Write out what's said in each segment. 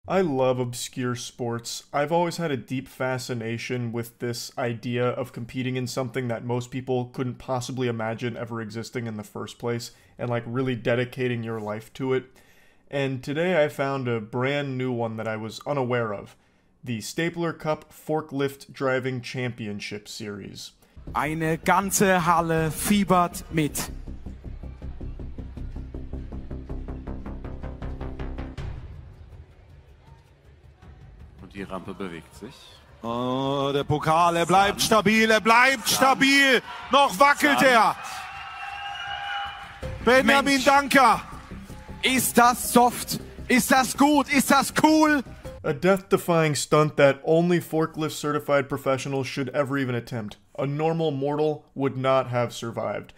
I love obscure sports. I've always had a deep fascination with this idea of competing in something that most people couldn't possibly imagine ever existing in the first place, and like really dedicating your life to it. And today I found a brand new one that I was unaware of. The Stapler Cup Forklift Driving Championship Series. Eine ganze Halle fiebert mit. Und die Rampe bewegt sich. Oh, der Pokal, er bleibt stabil, er bleibt stabil. Noch wackelt er. Benjamin Danker. Ist das soft? Ist das gut? Ist das cool? A death-defying stunt that only forklift-certified professionals should ever even attempt. A normal mortal would not have survived.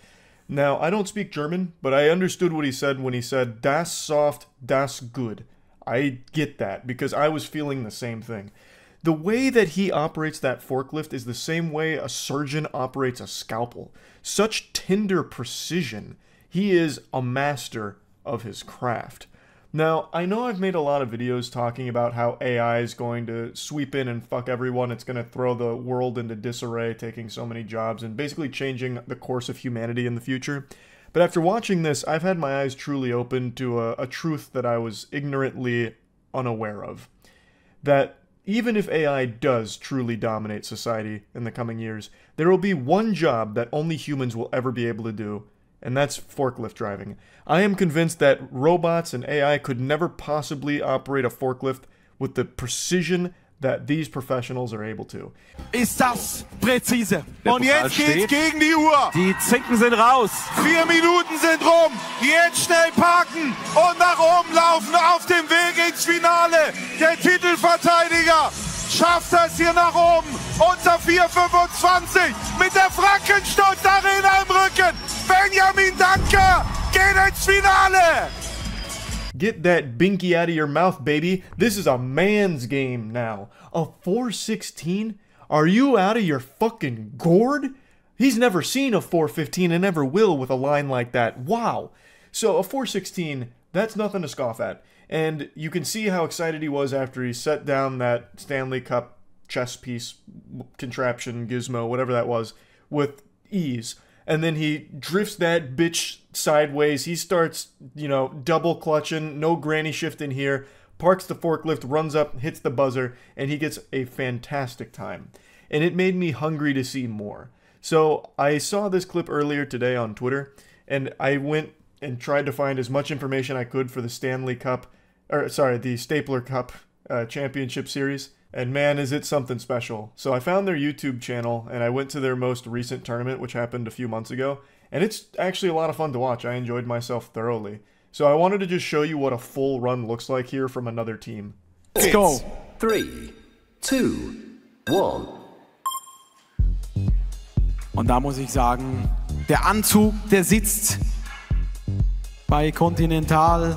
Now, I don't speak German, but I understood what he said when he said, "Das soft, das good." I get that, because I was feeling the same thing. The way that he operates that forklift is the same way a surgeon operates a scalpel. Such tender precision. He is a master of his craft. Now, I know I've made a lot of videos talking about how AI is going to sweep in and fuck everyone. It's going to throw the world into disarray, taking so many jobs, and basically changing the course of humanity in the future. But after watching this, I've had my eyes truly opened to a truth that I was ignorantly unaware of. That even if AI does truly dominate society in the coming years, there will be one job that only humans will ever be able to do, and that's forklift driving. I am convinced that robots and AI could never possibly operate a forklift with the precision that these professionals are able to. Ist das präzise? Der Und Pokal jetzt geht's steht. gegen die Uhr. Die Zinken sind raus. 4 Minuten sind rum. Jetzt schnell parken und nach oben laufen auf dem Weg ins Finale. Der Titelverteidiger schafft es hier nach oben. Unter 4,25 mit der Frankenstutt Arena im Rücken. Benjamin Danker geht ins Finale. Get that binky out of your mouth, baby. This is a man's game now. A 416? Are you out of your fucking gourd? He's never seen a 415 and never will with a line like that. Wow. So a 416, that's nothing to scoff at. And you can see how excited he was after he set down that Stanley Cup chess piece, contraption, gizmo, whatever that was, with ease. And then he drifts that bitch sideways. He starts, double clutching, no granny shift in here, parks the forklift, runs up, hits the buzzer, and he gets a fantastic time. And it made me hungry to see more. So I saw this clip earlier today on Twitter, and I went and tried to find as much information I could for the the Stapler Cup Championship Series. And man, is it something special. So I found their YouTube channel, and I went to their most recent tournament, which happened a few months ago. And it's actually a lot of fun to watch. I enjoyed myself thoroughly. So I wanted to just show you what a full run looks like here from another team. Let's go. 3, 2, 1. Und da muss ich sagen, der Anzug, der sitzt bei Continental.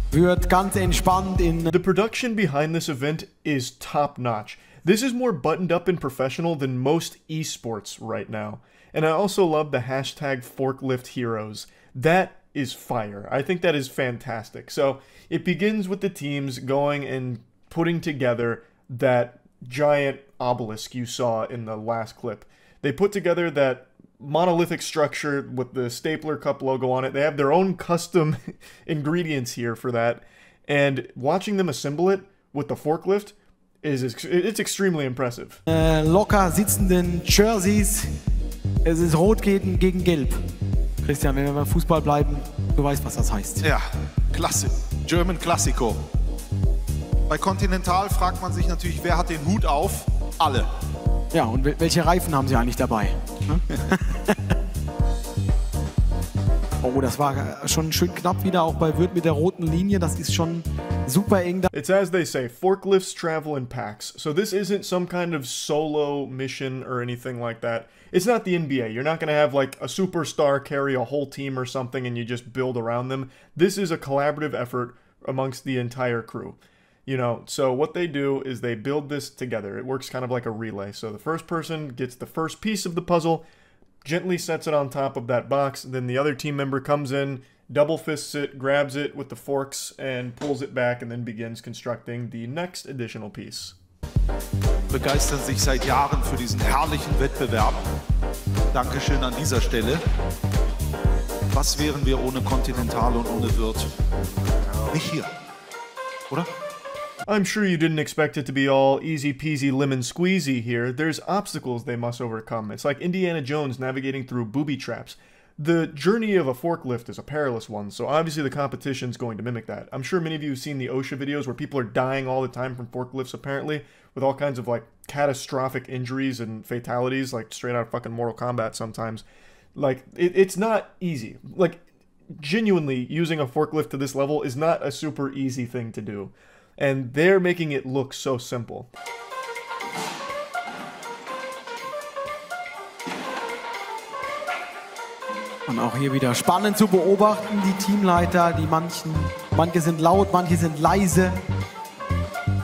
Wird ganz entspannt in. The production behind this event is top-notch. This is more buttoned up and professional than most esports right now. And I also love the hashtag Forklift Heroes. That is fire. I think that is fantastic. So it begins with the teams going and putting together that giant obelisk you saw in the last clip. They put together that monolithic structure with the Stapler Cup logo on it. They have their own custom ingredients here for that. And watching them assemble it with the forklift it's extremely impressive. Locker sitzenden Jerseys. Es ist rot gegen gelb. Christian, wenn wir beim Fußball bleiben, du weißt, was das heißt. Ja, klasse. German Classico. Bei Continental fragt man sich natürlich, wer hat den Hut auf? Alle. Ja, und welche Reifen haben sie eigentlich dabei? Oh, das war schon schön knapp wieder, auch bei Wirth mit der roten Linie. Das ist schon super eng. It's as they say, forklifts travel in packs. So this isn't some kind of solo mission or anything like that. It's not the NBA. You're not going to have like a superstar carry a whole team or something and you just build around them. This is a collaborative effort amongst the entire crew. So what they do is they build this together. It works kind of like a relay. So the first person gets the first piece of the puzzle, gently sets it on top of that box, then the other team member comes in double fists it, grabs it with the forks, and pulls it back, and then begins constructing the next additional piece. Begeistern sich seit Jahren für diesen herrlichen Wettbewerb. Dankeschön an dieser Stelle. Was wären wir ohne Continental und ohne Wirth? Nicht hier, oder? I'm sure you didn't expect it to be all easy peasy lemon squeezy here. There's obstacles they must overcome. It's like Indiana Jones navigating through booby traps. The journey of a forklift is a perilous one, so obviously the competition's going to mimic that. I'm sure many of you have seen the OSHA videos where people are dying all the time from forklifts, apparently, with all kinds of, like, catastrophic injuries and fatalities, like, straight out of fucking Mortal Kombat sometimes. Like, it's not easy. Like, genuinely, using a forklift to this level is not a super easy thing to do. And they're making it look so simple. Und auch hier wieder spannend zu beobachten, die Teamleiter, manche sind laut, manche sind leise,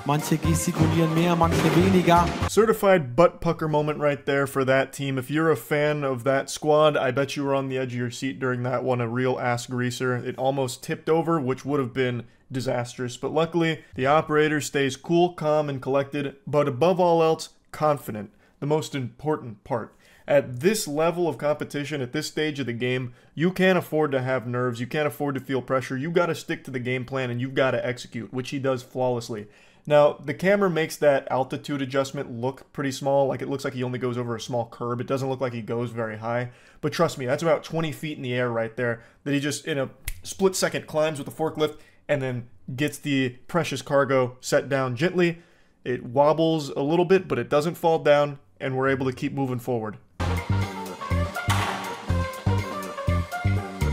manche gestikulieren mehr, manche weniger. Certified butt pucker moment right there for that team. If you're a fan of that squad, I bet you were on the edge of your seat during that one, a real ass greaser. It almost tipped over, which would have been disastrous, but luckily the operator stays cool, calm, and collected, but above all else, confident, the most important part. At this level of competition, at this stage of the game, you can't afford to have nerves, you can't afford to feel pressure, you gotta stick to the game plan and you've gotta execute, which he does flawlessly. Now, the camera makes that altitude adjustment look pretty small, like it looks like he only goes over a small curb, it doesn't look like he goes very high, but trust me, that's about 20 feet in the air right there, that he just, in a split second, climbs with the forklift, and then gets the precious cargo set down gently. It wobbles a little bit, but it doesn't fall down, and we're able to keep moving forward.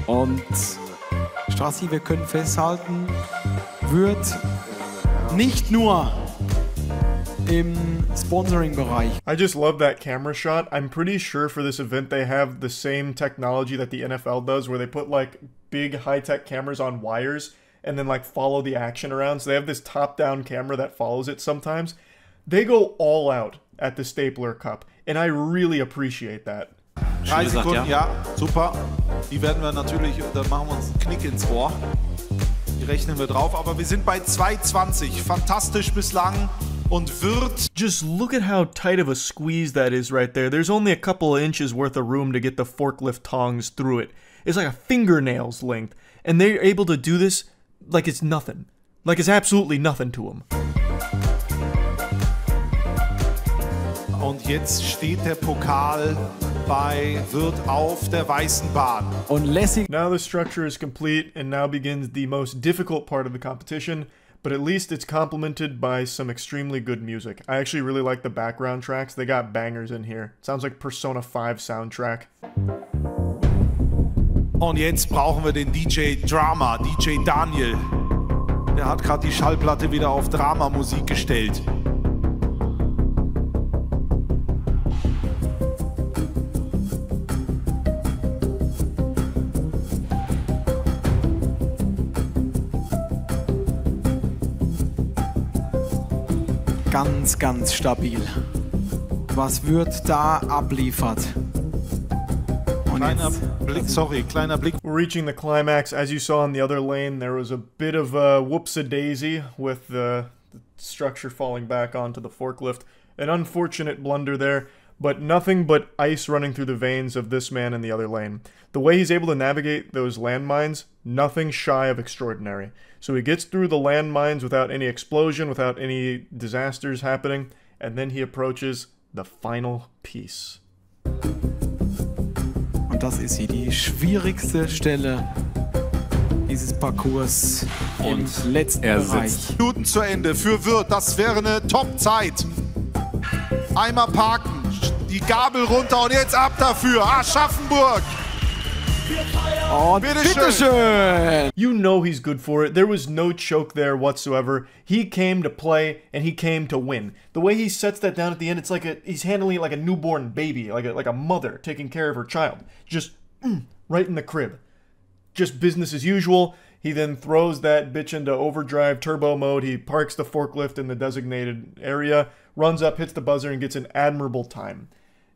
Und Strassi, wir können festhalten, wird nicht nur im Sponsoring-Bereich. I just love that camera shot. I'm pretty sure for this event they have the same technology that the NFL does, where they put like big high-tech cameras on wires and then like follow the action around. So they have this top-down camera that follows it sometimes. They go all out at the Stapler Cup, and I really appreciate that. 3 Sekunden, ja, super. Die werden wir natürlich, da machen wir uns einen Knick ins Ohr. Die rechnen wir drauf, aber wir sind bei 2,20. Fantastisch bislang und wird... Just look at how tight of a squeeze that is right there. There's only a couple of inches worth of room to get the forklift tongs through it. It's like a fingernail's length, and they're able to do this like it's nothing. Like it's absolutely nothing to them. Und jetzt steht der Pokal bei Wirth auf der weißen Bahn. Und lässig. Now the structure is complete, and now begins the most difficult part of the competition, but at least it's complemented by some extremely good music. I actually really like the background tracks. They got bangers in here. It sounds like Persona 5 soundtrack. Und jetzt brauchen wir den DJ Drama, DJ Daniel. Der hat gerade die Schallplatte wieder auf Drama-Musik gestellt. Ganz, ganz stabil. Was wird da abliefert? Kleiner Blick. We're reaching the climax. As you saw in the other lane, there was a bit of a whoops-a-daisy with the structure falling back onto the forklift. An unfortunate blunder there, but nothing but ice running through the veins of this man in the other lane. The way he's able to navigate those landmines, nothing shy of extraordinary. So he gets through the landmines without any explosion, without any disasters happening, and then he approaches the final piece. Und das ist hier die schwierigste Stelle dieses Parcours im letzten Bereich. Minuten zu Ende für Wirth, das wäre eine Top-Zeit. Einmal parken, die Gabel runter und jetzt ab dafür. Aschaffenburg. Und bitteschön! You know he's good for it. There was no choke there whatsoever. He came to play and he came to win. The way he sets that down at the end, it's like he's handling it like a newborn baby, like a mother taking care of her child. Just right in the crib. Just business as usual. He then throws that bitch into overdrive turbo mode. He parks the forklift in the designated area, runs up, hits the buzzer, and gets an admirable time.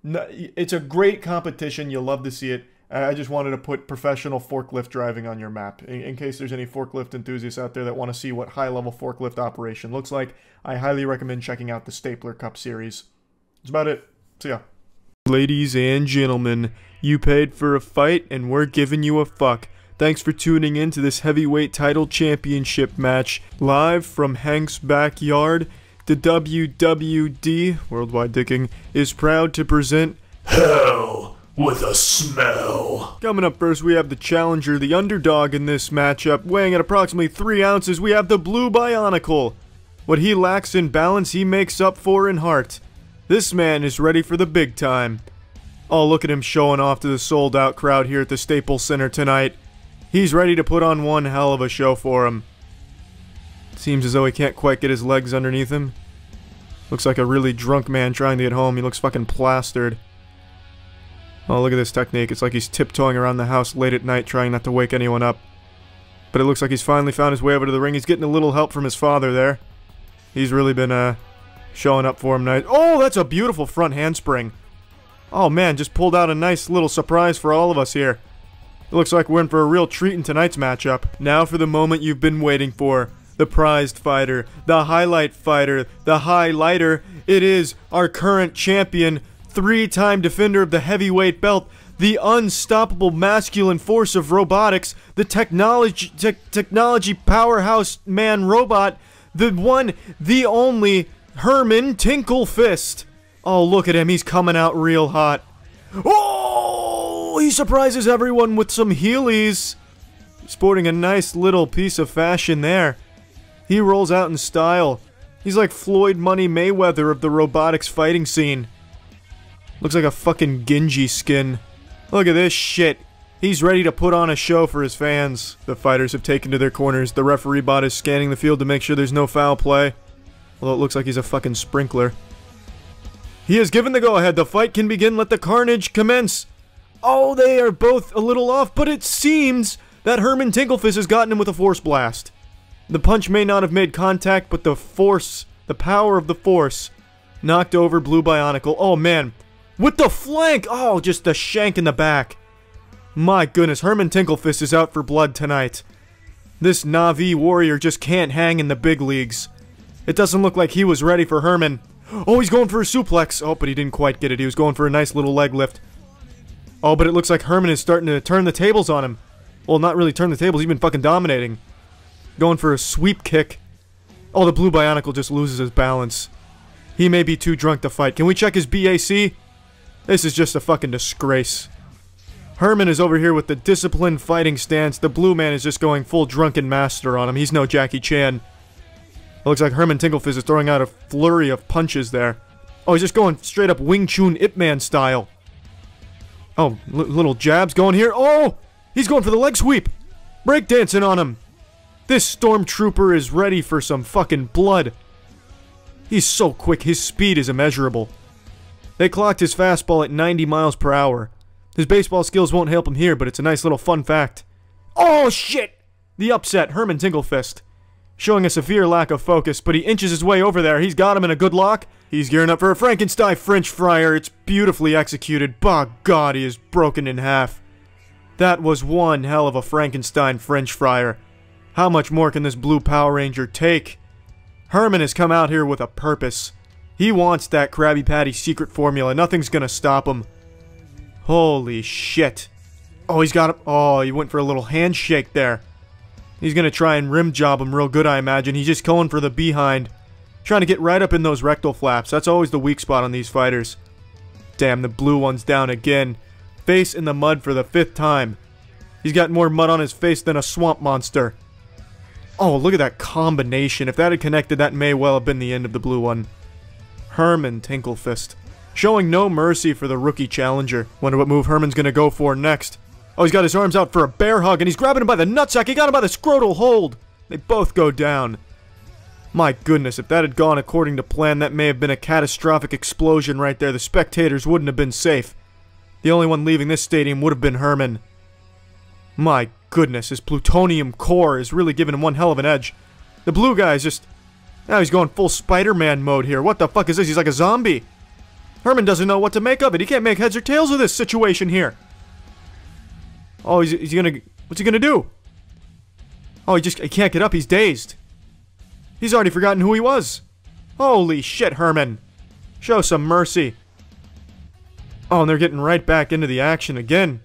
It's a great competition. You'll love to see it. I just wanted to put professional forklift driving on your map, in case there's any forklift enthusiasts out there that want to see what high-level forklift operation looks like. I highly recommend checking out the Stapler Cup series. That's about it. See ya. Ladies and gentlemen, you paid for a fight, and we're giving you a fuck. Thanks for tuning in to this heavyweight title championship match, live from Hank's backyard. The WWD, Worldwide Dicking, is proud to present Hell with a Smell. Coming up first, we have the challenger, the underdog in this matchup, weighing at approximately 3 ounces. We have the Blue Bionicle. What he lacks in balance, he makes up for in heart. This man is ready for the big time. Oh, look at him showing off to the sold-out crowd here at the Staples Center tonight. He's ready to put on one hell of a show for him. Seems as though he can't quite get his legs underneath him. Looks like a really drunk man trying to get home. He looks fucking plastered. Oh, look at this technique. It's like he's tiptoeing around the house late at night trying not to wake anyone up. But it looks like he's finally found his way over to the ring. He's getting a little help from his father there. He's really been, showing up for him nice. Oh, that's a beautiful front handspring. Oh man, just pulled out a nice little surprise for all of us here. It looks like we're in for a real treat in tonight's matchup. Now for the moment you've been waiting for. The prized fighter, the highlight fighter, the highlighter. It is our current champion, 3-time defender of the heavyweight belt, the unstoppable masculine force of robotics, the technology powerhouse man robot, the one, the only Herman Tinklefist. Oh, look at him. He's coming out real hot. Oh, he surprises everyone with some Heelys. Sporting a nice little piece of fashion there. He rolls out in style. He's like Floyd Money Mayweather of the robotics fighting scene. Looks like a fucking Genji skin. Look at this shit. He's ready to put on a show for his fans. The fighters have taken to their corners. The referee bot is scanning the field to make sure there's no foul play. Although it looks like he's a fucking sprinkler. He has given the go-ahead. The fight can begin. Let the carnage commence. Oh, they are both a little off, but it seems that Herman Tinklefist has gotten him with a force blast. The punch may not have made contact, but the force, the power of the force, knocked over Blue Bionicle. Oh, man. With the flank! Oh, just the shank in the back. My goodness, Herman Tinklefist is out for blood tonight. This Na'vi warrior just can't hang in the big leagues. It doesn't look like he was ready for Herman. Oh, he's going for a suplex. Oh, but he didn't quite get it. He was going for a nice little leg lift. Oh, but it looks like Herman is starting to turn the tables on him. Well, not really turn the tables. He's been fucking dominating. Going for a sweep kick. Oh, the Blue Bionicle just loses his balance. He may be too drunk to fight. Can we check his BAC? This is just a fucking disgrace. Herman is over here with the disciplined fighting stance. The blue man is just going full drunken master on him. He's no Jackie Chan. It looks like Herman Tinklefist is throwing out a flurry of punches there. Oh, he's just going straight up Wing Chun Ip Man style. Oh, little jabs going here. Oh, he's going for the leg sweep. Breakdancing on him. This stormtrooper is ready for some fucking blood. He's so quick, his speed is immeasurable. They clocked his fastball at 90 miles per hour. His baseball skills won't help him here, but it's a nice little fun fact. Oh, shit! The upset, Herman Tinklefist. Showing a severe lack of focus, but he inches his way over there. He's got him in a good lock. He's gearing up for a Frankenstein French fryer. It's beautifully executed. By God, he is broken in half. That was one hell of a Frankenstein French fryer. How much more can this blue Power Ranger take? Herman has come out here with a purpose. He wants that Krabby Patty secret formula. Nothing's gonna stop him. Holy shit. Oh, he's got him. Oh, he went for a little handshake there. He's gonna try and rim job him real good, I imagine. He's just going for the behind. Trying to get right up in those rectal flaps. That's always the weak spot on these fighters. Damn, the blue one's down again. Face in the mud for the 5th time. He's got more mud on his face than a swamp monster. Oh, look at that combination. If that had connected, that may well have been the end of the blue one. Herman Tinklefist. Showing no mercy for the rookie challenger. Wonder what move Herman's gonna go for next. Oh, he's got his arms out for a bear hug, and he's grabbing him by the nutsack. He got him by the scrotal hold. They both go down. My goodness, if that had gone according to plan, that may have been a catastrophic explosion right there. The spectators wouldn't have been safe. The only one leaving this stadium would have been Herman. My goodness, his plutonium core is really giving him one hell of an edge. The blue guy is just... Now he's going full Spider-Man mode here. What the fuck is this? He's like a zombie. Herman doesn't know what to make of it. He can't make heads or tails of this situation here. Oh, he's gonna... What's he gonna do? Oh, he can't get up. He's dazed. He's already forgotten who he was. Holy shit, Herman. Show some mercy. Oh, and they're getting right back into the action again.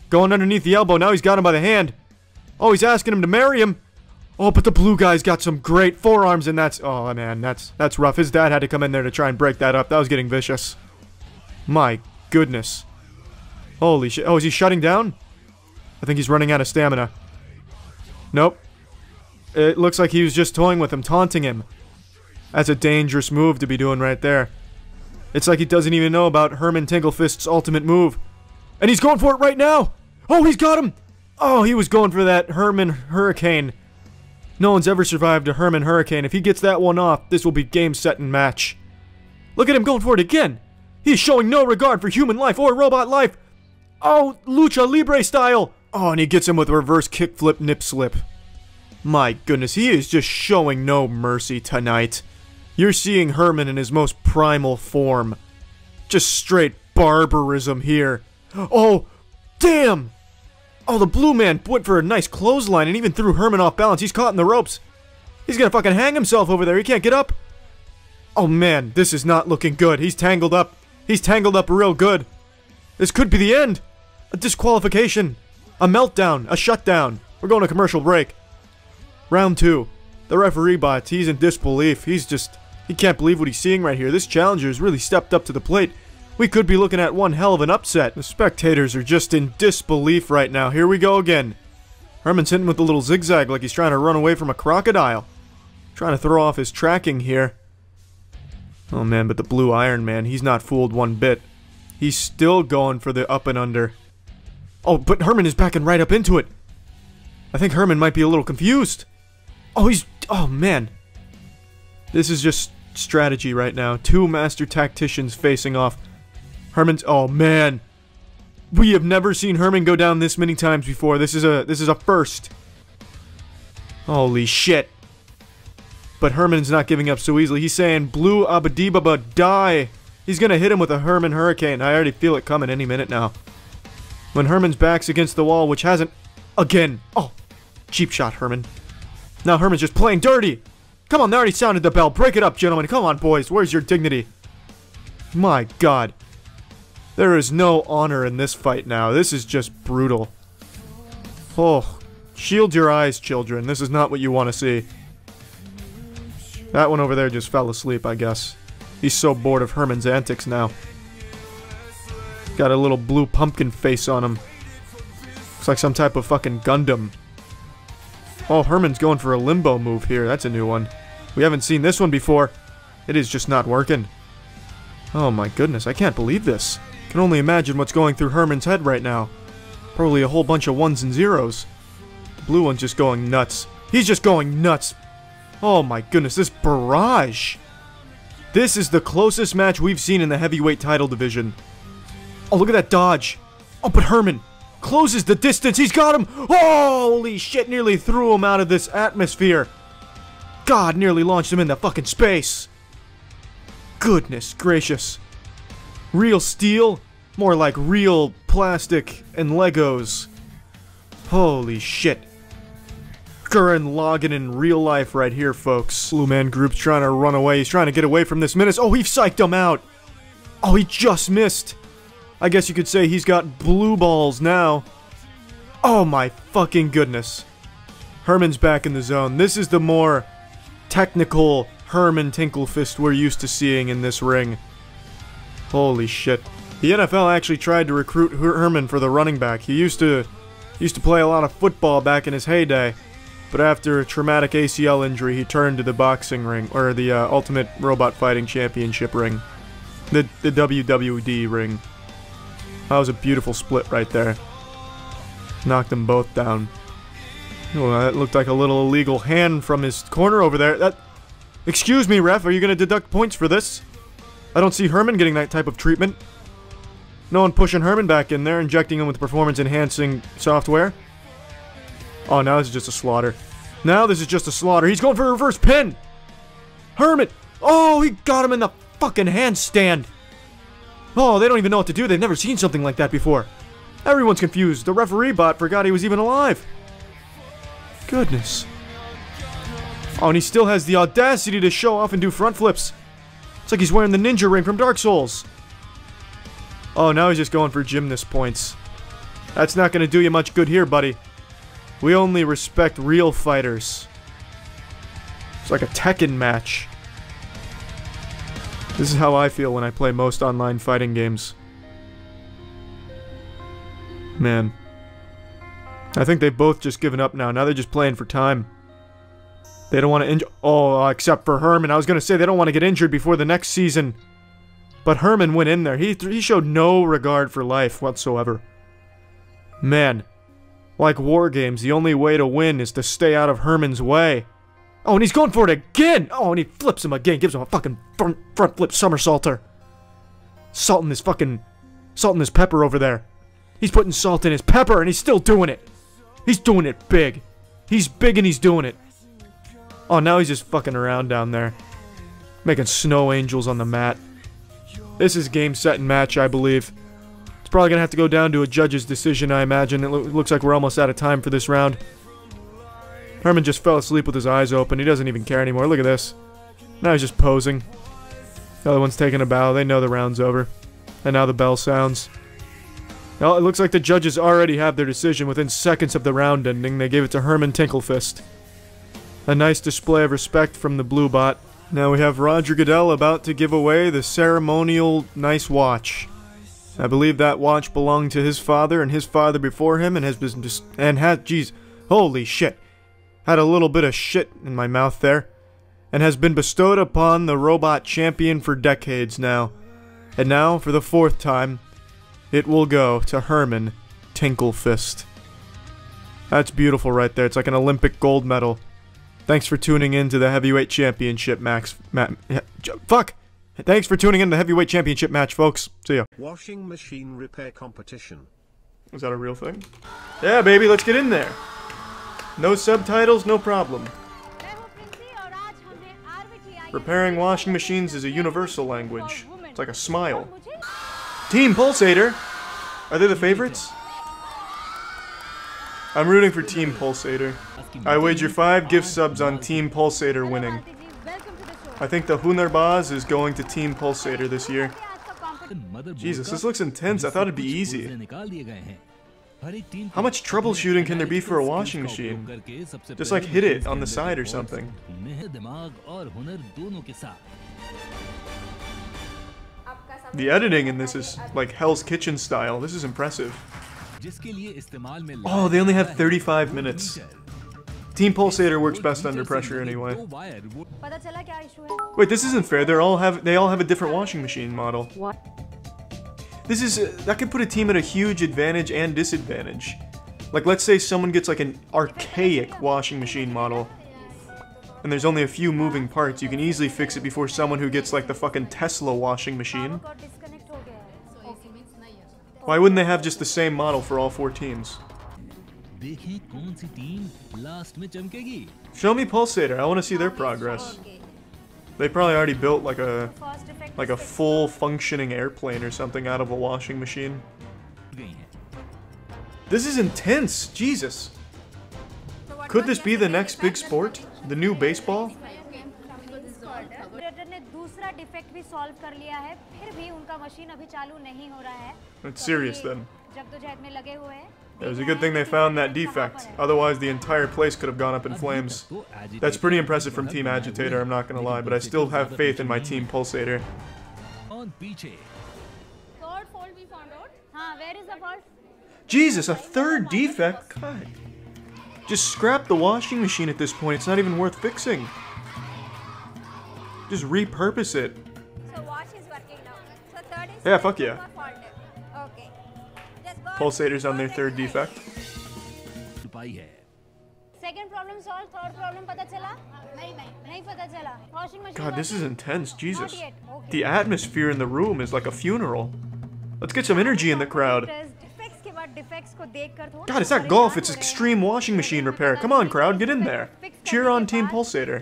Going underneath the elbow. Now he's got him by the hand. Oh, he's asking him to marry him. Oh, but the blue guy's got some great forearms, and that's... Oh, man, that's rough. His dad had to come in there to try and break that up. That was getting vicious. My goodness. Holy shit. Oh, is he shutting down? I think he's running out of stamina. Nope. It looks like he was just toying with him, taunting him. That's a dangerous move to be doing right there. It's like he doesn't even know about Herman Tinglefist's ultimate move. And he's going for it right now! Oh, he's got him! Oh, he was going for that Herman Hurricane. No one's ever survived a Herman Hurricane. If he gets that one off, this will be game, set, and match. Look at him going for it again! He's showing no regard for human life or robot life! Oh, Lucha Libre style! Oh, and he gets him with a reverse kickflip nip slip. My goodness, he is just showing no mercy tonight. You're seeing Herman in his most primal form. Just straight barbarism here. Oh, damn! Oh, the blue man went for a nice clothesline and even threw Herman off balance. He's caught in the ropes. He's gonna fucking hang himself over there. He can't get up. Oh man, this is not looking good. He's tangled up. He's tangled up real good. This could be the end. A disqualification. A meltdown. A shutdown. We're going to commercial break. Round 2. The referee bots. He's in disbelief. He can't believe what he's seeing right here. This challenger has really stepped up to the plate. We could be looking at one hell of an upset. The spectators are just in disbelief right now. Here we go again. Herman's hitting with a little zigzag like he's trying to run away from a crocodile. Trying to throw off his tracking here. Oh man, but the blue Iron Man, he's not fooled one bit. He's still going for the up and under. Oh, but Herman is backing right up into it. I think Herman might be a little confused. Oh man. This is just strategy right now. Two master tacticians facing off. Oh man. We have never seen Herman go down this many times before. This is a first. Holy shit. But Herman's not giving up so easily. He's saying, Blue Abadibaba, die. He's gonna hit him with a Herman Hurricane. I already feel it coming any minute now. When Herman's back's against the wall, which hasn't... Again. Oh, cheap shot, Herman. Now Herman's just playing dirty. Come on, they already sounded the bell. Break it up, gentlemen. Come on, boys. Where's your dignity? My God. There is no honor in this fight now. This is just brutal. Oh, shield your eyes, children. This is not what you want to see. That one over there just fell asleep, I guess. He's so bored of Herman's antics now. Got a little blue pumpkin face on him. Looks like some type of fucking Gundam. Oh, Herman's going for a limbo move here. That's a new one. We haven't seen this one before. It is just not working. Oh my goodness, I can't believe this. Can only imagine what's going through Herman's head right now. Probably a whole bunch of 1s and 0s. The blue one's just going nuts. He's just going nuts. Oh my goodness, this barrage. This is the closest match we've seen in the heavyweight title division. Oh, look at that dodge. Oh, but Herman closes the distance. He's got him. Holy shit, nearly threw him out of this atmosphere. God, nearly launched him into fucking space. Goodness gracious. Real steel? More like real plastic and Legos. Holy shit. Gurren Lagann in real life right here, folks. Blue Man Group's trying to run away. He's trying to get away from this menace. Oh, he psyched him out. Oh, he just missed. I guess you could say he's got blue balls now. Oh my fucking goodness. Herman's back in the zone. This is the more technical Herman Tinklefist we're used to seeing in this ring. Holy shit. The NFL actually tried to recruit Herman for the running back. He used to play a lot of football back in his heyday. But after a traumatic ACL injury, he turned to the boxing ring, or the Ultimate Robot Fighting Championship ring. The WWD ring. That was a beautiful split right there. Knocked them both down. Oh, that looked like a little illegal hand from his corner over there. Excuse me, ref, are you going to deduct points for this? I don't see Herman getting that type of treatment. No one pushing Herman back in there, injecting him with performance-enhancing software. Oh, now this is just a slaughter. Now this is just a slaughter. He's going for a reverse pin. Herman. Oh, he got him in the fucking handstand. Oh, they don't even know what to do. They've never seen something like that before. Everyone's confused. The referee bot forgot he was even alive. Goodness. Oh, and he still has the audacity to show off and do front flips. It's like he's wearing the ninja ring from Dark Souls. Oh, now he's just going for gymnast points. That's not going to do you much good here, buddy. We only respect real fighters. It's like a Tekken match. This is how I feel when I play most online fighting games. Man. I think they've both just given up now. Now they're just playing for time. They don't want to injure... Oh, except for Herman. I was going to say they don't want to get injured before the next season. But Herman went in there. He showed no regard for life whatsoever. Man. Like war games, the only way to win is to stay out of Herman's way. Oh, and he's going for it again! Oh, and he flips him again. Gives him a fucking front flip somersaulter. Salting his pepper over there. He's putting salt in his pepper and he's still doing it. He's doing it big. He's big and he's doing it. Oh, now he's just fucking around down there. Making snow angels on the mat. This is game, set, and match, I believe. It's probably gonna have to go down to a judge's decision, I imagine. It looks like we're almost out of time for this round. Herman just fell asleep with his eyes open. He doesn't even care anymore. Look at this. Now he's just posing. The other one's taking a bow. They know the round's over. And now the bell sounds. Well, it looks like the judges already have their decision within seconds of the round ending. They gave it to Herman Tinklefist. A nice display of respect from the blue bot. Now we have Roger Goodell about to give away the ceremonial nice watch. I believe that watch belonged to his father and his father before him and has been jeez, holy shit. Had a little bit of shit in my mouth there. And has been bestowed upon the robot champion for decades now. And now, for the 4th time, it will go to Herman Tinklefist. That's beautiful right there. It's like an Olympic gold medal. Thanks for tuning in to the Heavyweight Championship fuck! Thanks for tuning in to the Heavyweight Championship match, folks. See ya. Washing machine repair competition. Is that a real thing? Yeah, baby, let's get in there. No subtitles, no problem. Repairing washing machines is a universal language. It's like a smile. Team Pulsator! Are they the favorites? I'm rooting for Team Pulsator. I wager 5 gift subs on Team Pulsator winning. I think the Hunerbaz is going to Team Pulsator this year. Jesus, this looks intense. I thought it'd be easy. How much troubleshooting can there be for a washing machine? Just like hit it on the side or something. The editing in this is like Hell's Kitchen style. This is impressive. Oh, they only have 35 minutes. Team Pulsator works best under pressure anyway. Wait, this isn't fair. They all have a different washing machine model. This is that could put a team at a huge advantage and disadvantage. Like, let's say someone gets like an archaic washing machine model, and there's only a few moving parts. You can easily fix it before someone who gets like the fucking Tesla washing machine. Why wouldn't they have just the same model for all 4 teams? Show me Pulsator. I want to see their progress. They probably already built like a full functioning airplane or something out of a washing machine. This is intense. Jesus. Could this be the next big sport? The new baseball? It's serious then. It was a good thing they found that defect. Otherwise, the entire place could have gone up in flames. That's pretty impressive from Team Agitator, I'm not gonna lie, but I still have faith in my Team Pulsator. Jesus, a 3rd defect? God. Just scrap the washing machine at this point. It's not even worth fixing. Just repurpose it. So wash is working now. So 3rd is yeah, fuck yeah. Okay. Pulsator's on their 3rd defect. Second problem solved, 3rd problem pata chala? Nahi pata chala. Washing machine. God, this is intense. Jesus. Not yet. Okay. The atmosphere in the room is like a funeral. Let's get some energy in the crowd. God, it's not golf, it's extreme washing machine repair. Come on, crowd, get in there. Cheer on Team Pulsator.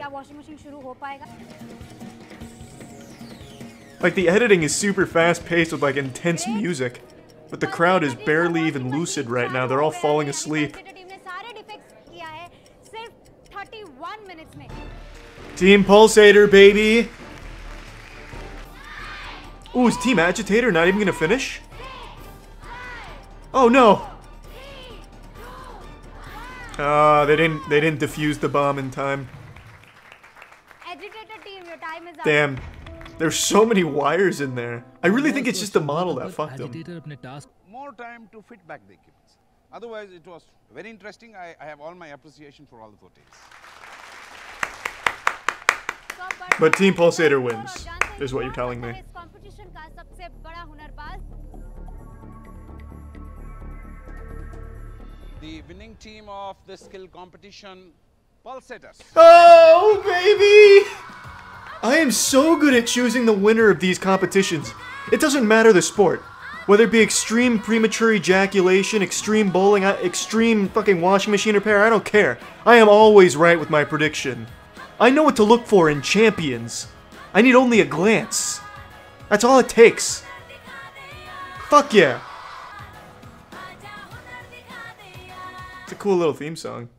Like, the editing is super fast-paced with, like, intense music. But the crowd is barely even lucid right now. They're all falling asleep. Team Pulsator, baby. Ooh, is Team Agitator not even gonna finish? Oh no! They didn't defuse the bomb in time. Damn. There's so many wires in there. I really think it's just the model that fucked them. More time to fit back the equipment. Otherwise, it was very interesting. I have all my appreciation for all the 4 teams. But Team Pulsator wins, is what you're telling me. The winning team of the skill competition, Pulsators. Oh, baby! I am so good at choosing the winner of these competitions. It doesn't matter the sport. Whether it be extreme premature ejaculation, extreme bowling, extreme fucking washing machine repair, I don't care. I am always right with my prediction. I know what to look for in champions. I need only a glance. That's all it takes. Fuck yeah. It's a cool little theme song.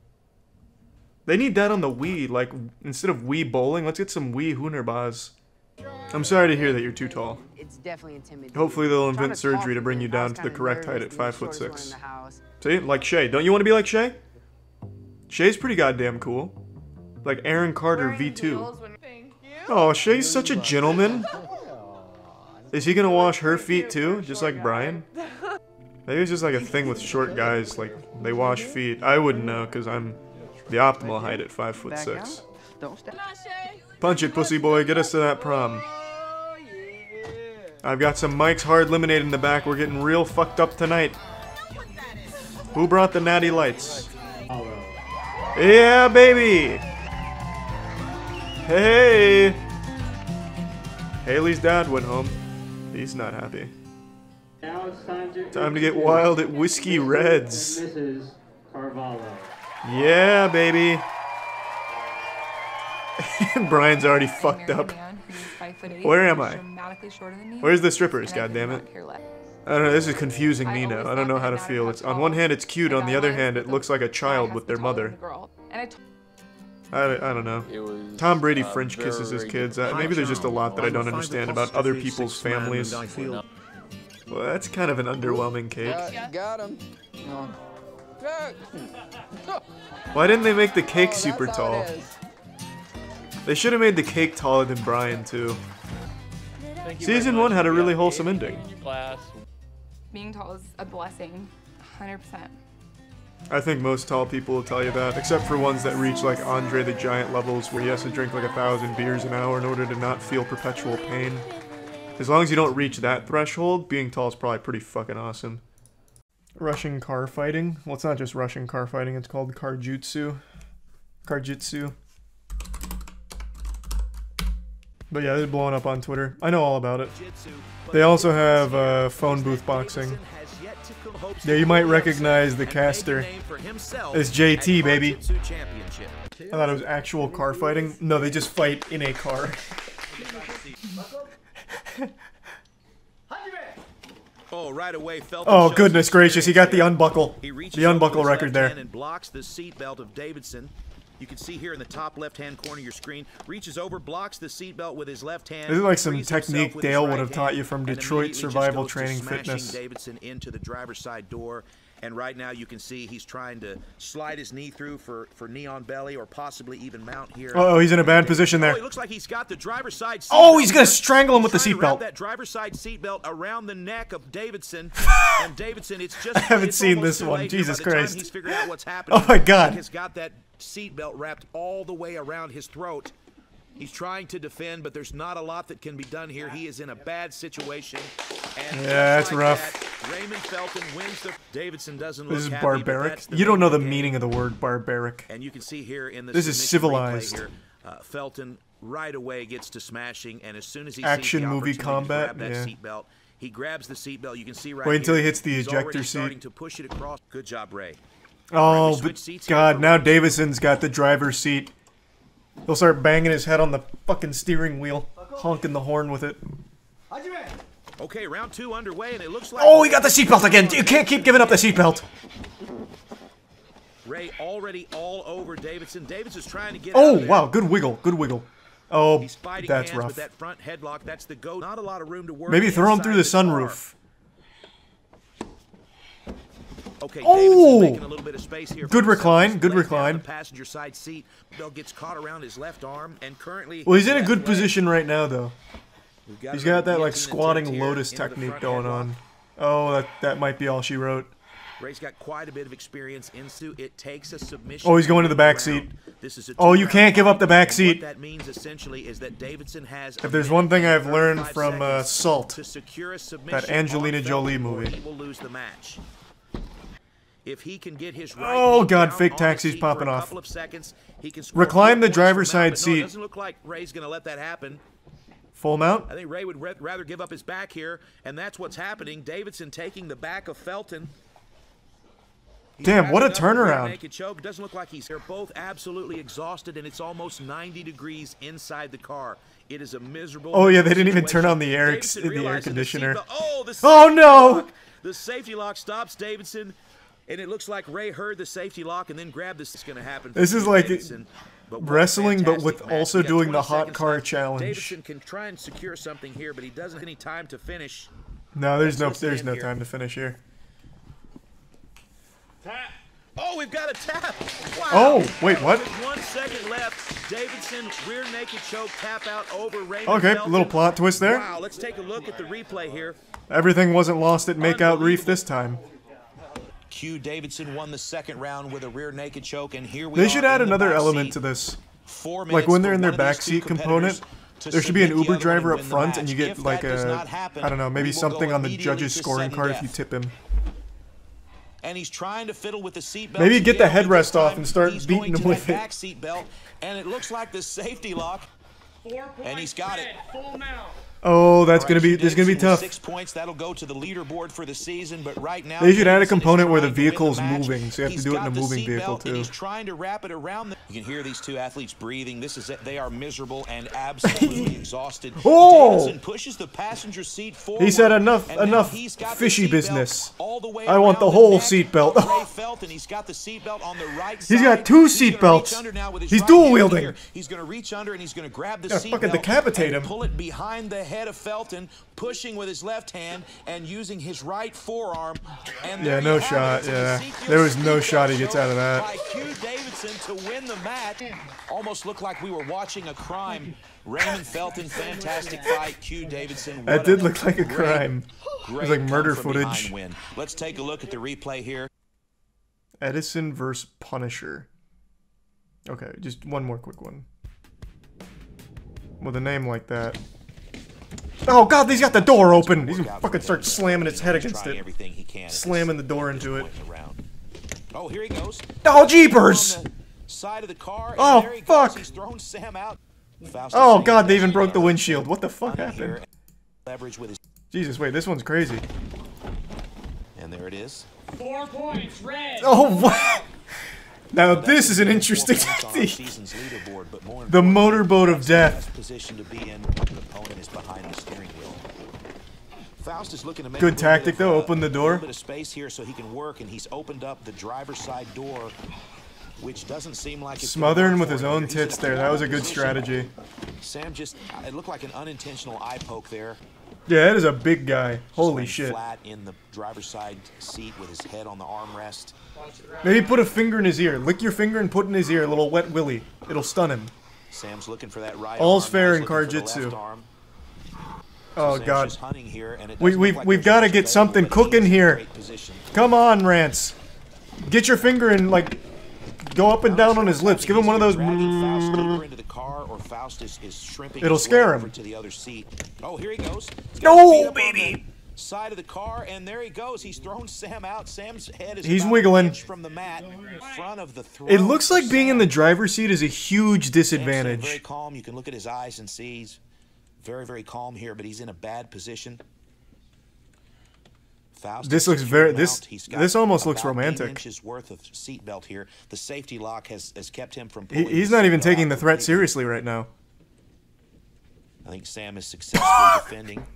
They need that on the Wii, like, instead of Wii bowling, let's get some Wii Hoonerbaz. I'm sorry to hear that you're too tall. It's definitely intimidating. Hopefully they'll invent surgery to bring you down to the correct height at 5'6". See? Like Shay. Don't you want to be like Shay? Shay's pretty goddamn cool. Like Aaron Carter V2. Oh, Shay's such a gentleman. Is he gonna wash her feet too? Just like Brian? Maybe it's just like a thing with short guys, like, they wash feet. I wouldn't know, because I'm the optimal height at 5'6". Punch it, pussy boy. Get us to that prom. I've got some Mike's Hard Lemonade in the back. We're getting real fucked up tonight. Who brought the natty lights? Yeah, baby! Hey! Haley's dad went home. He's not happy. Now it's time to get wild at Whiskey Reds. Mrs. Carvalho. Yeah, baby. Brian's already fucked up. Where am I? Where's the strippers, goddammit? I don't know, this is confusing me now. I don't know how to feel. It's on one hand it's cute, on the other hand it looks like a child with their mother. I don't know. Tom Brady French kisses his kids. Maybe there's just a lot that I don't understand about other people's families. Well, that's kind of an underwhelming cake. Got him. Why didn't they make the cake super tall? They should have made the cake taller than Brian, too. Season 1 had a really wholesome ending. Being tall is a blessing, 100%. I think most tall people will tell you that, except for ones that reach like Andre the Giant levels where he has to drink like 1,000 beers an hour in order to not feel perpetual pain. As long as you don't reach that threshold, being tall is probably pretty fucking awesome. Russian car fighting? Well, it's not just Russian car fighting, it's called Karjutsu. Karjutsu. But yeah, they're blowing up on Twitter. I know all about it. They also have phone booth boxing. Yeah, you might recognize the caster as JT, baby. I thought it was actual car fighting. No, they just fight in a car. Oh, goodness gracious, he got the unbuckle. The unbuckle record there. And blocks the seatbelt of Davidson. You can see here in the top left-hand corner of your screen, reaches over, blocks the seatbelt with his left hand. This is like some technique Dale would have taught you from Detroit Survival Training Fitness. Davidson into the driver's side door, and right now you can see he's trying to slide his knee through for knee on belly or possibly even mount here. Oh, he's in a bad position there. Oh, he looks like he's got the driver's side seatbelt. Oh, he's gonna strangle him with the seatbelt. That driver's side seatbelt around the neck of Davidson, and Davidson, it's just I haven't seen this one. Jesus Christ. He's figured out what's happening. Oh my God. He has got that seatbelt wrapped all the way around his throat. He's trying to defend, but there's not a lot that can be done here. He is in a bad situation. And yeah, that's like rough. That, Raymond Felton wins the... Davidson doesn't look This is happy, barbaric. You don't know the meaning of the word barbaric. And you can see here in this is civilized. Here, Felton right away gets to smashing, and as soon as he action sees the movie combat, to grab that seatbelt, he grabs the seatbelt. You can see right Wait until here, he hits the he's ejector starting seat. to push it across. Good job, Ray. Oh, but God, now Davidson's got the driver's seat. He'll start banging his head on the fucking steering wheel, honking the horn with it. Okay, round 2 underway, and it looks like... Oh, he got the seatbelt again. You can't keep giving up the seatbelt. Ray already all over Davidson. Davidson's trying to get Oh, out of there. wow. Good wiggle. Good wiggle. Oh, He's fighting that's hands rough. with that front headlock. That's the go. Not a lot of room to work. Maybe throw him through the inside car. sunroof. Okay, Oh! Davidson's making a little bit of space here. Good for recline, himself. good He's laid down recline. the passenger side seat. Bell gets caught around his left arm, and currently. Well, he's in a left good leg. position right now, though. We've He's him got that, like, guillotine squatting intent here lotus into the technique front going headlock. on. Oh, that might be all she wrote. Ray's got quite a bit of experience into it. Takes a submission. Oh, he's going to the back seat. This is a Oh, you 2-round can't give up the fight, back and seat. What that means essentially is that Davidson has. If there's one thing I've learned from Salt, to secure a submission that Angelina on Jolie Felton, or movie. he will lose the match. If he can get his right Oh, knee God, down fake on the taxi's seat popping for a off. couple of seconds, he can score Recline 4 the points driver's from out, side but seat. No, it doesn't look like Ray's going to let that happen. Full mount? I think Ray would rather give up his back here, and that's what's happening. Davidson taking the back of Felton. He's Damn, what a wrapping up the rear turnaround. naked choke. Doesn't look like they're both absolutely exhausted, and it's almost 90 degrees inside the car. It is a miserable. Oh, yeah, they didn't even turn situation. on the air Davidson the air realizing the conditioner. seatbelt- Oh, the Oh, safety no! lock. The safety lock stops Davidson, and it looks like Ray heard the safety lock and then grabbed this. It's going to happen. This is like Davidson. But what a wrestling, but with fantastic match. also We got doing the 20 hot seconds car left. challenge. Davidson can try and secure something here, but he doesn't have any time to finish. No, there's Let's no listen in here. time to finish here. Tap. Oh, we've got a tap. Wow. Oh, wait, what? With 1 second left, Davidson rear naked choke tap out over Raymond Okay, Felton. little plot twist there. Wow, let's take a look at the replay here. Everything wasn't lost at Makeout Reef this time. Q Davidson won the second round with a rear naked choke, and here we They are should add in the another back element seat. to this. 4 Like minutes when they're for in their one of these two backseat component, competitors there should be an to submit the Uber other one driver and up win the front, and match. you get If like that does a, not happen, I don't know, maybe we will something go on the immediately judge's to scoring sudden card death. if you tip him. And he's trying to fiddle with the seat belt. Maybe get the together, but this headrest off time and start he's beating going him to with that it. back seat belt, and it looks like the safety lock. 4 points. And he's got it. Full mount. Oh, that's gonna be Davidson gonna be with tough. 6 points. That'll go to the leaderboard for the season. But right now, They should add a Davidson is component where the trying to win vehicle's match. moving, so you have to He's do it in got a the moving seat vehicle, belt, and too. he's trying to wrap it around. You can hear these two athletes breathing. They are miserable and absolutely exhausted. Oh! Davidson pushes the passenger seat forward. He said enough and now he's got the fishy seat belt business. all the way I want around the whole neck seat belt. of Ray Felton. He's got the seat belt on the right side. He's got 2 He's seat gonna belts. reach under now with his He's right dual hand wielding. here. He's going to reach under and he's going to grab the Gonna seat fucking belt decapitate and him. pull it behind the head of Felton, pushing with his left hand and using his right forearm. And Yeah, there no you have shot. it. It's an Yeah, Ezekiel there was no seat shot belt he gets out of that. by Q Davidson to win the match. Almost looked like we were watching a crime. Raymond Felton, fantastic fight. Q Davidson. That what did a look like a great, crime. It was great like murder come-from-behind footage. win. Let's take a look at the replay here. Edison versus Punisher. Okay, just one more quick one. With a name like that. Oh god, he's got the door open! He's gonna fucking start slamming his head against it. Slamming the door into it. Oh, here he goes. Oh, jeepers! On the side of the car, and Oh, there he fuck. goes. He's thrown Sam out. Oh god, they even broke the windshield. What the fuck happened? Leverage with his, Jesus, wait, this one's crazy. and there it is. 4 points. Red. Oh, what? Now this is an interesting technique. The motorboat of death. Position to be in. The opponent is behind the steering wheel. Faust is looking to make Good a little tactic, bit of, though. Open the A door. little bit of space here so he can work, and he's opened up the driver's side door, which doesn't seem like it's Smother him gonna with work his for him own here. He's in tits a there. That was a good position. strategy. Sam just, it looked like an unintentional eye poke there. Yeah, that is a big guy. Holy Laying shit. Flat in the driver's side seat with his head on the armrest. Maybe put a finger in his ear. Lick your finger and put in his ear. A little wet willy. It'll stun him. Sam's looking for that right All's arm. fair He's in looking for the Karjitsu. left arm. Oh Sam's god. just hunting here, and it We, doesn't we've look like we've there's got to much get available, something but he's cooking in here. great position. Come on, Rance. Get your finger and, like, go up and down on his lips. Give him one of those. It'll scare him. To the other seat. Oh, here he goes. No, baby. Side of the car, and there he goes. He's thrown Sam out. Sam's head is He's about wiggling. an inch from the mat. Front of the throne. It looks like being in the driver's seat is a huge Sam's very disadvantage. calm. You can look at his eyes and see he's very, very calm here, but he's in a bad position. Faust This is looks secure very. mount. He's got This almost looks about 8 romantic. inches worth of seat belt here. The safety lock has kept him from. He's not even taking the threat seriously right now. I think Sam is successfully defending.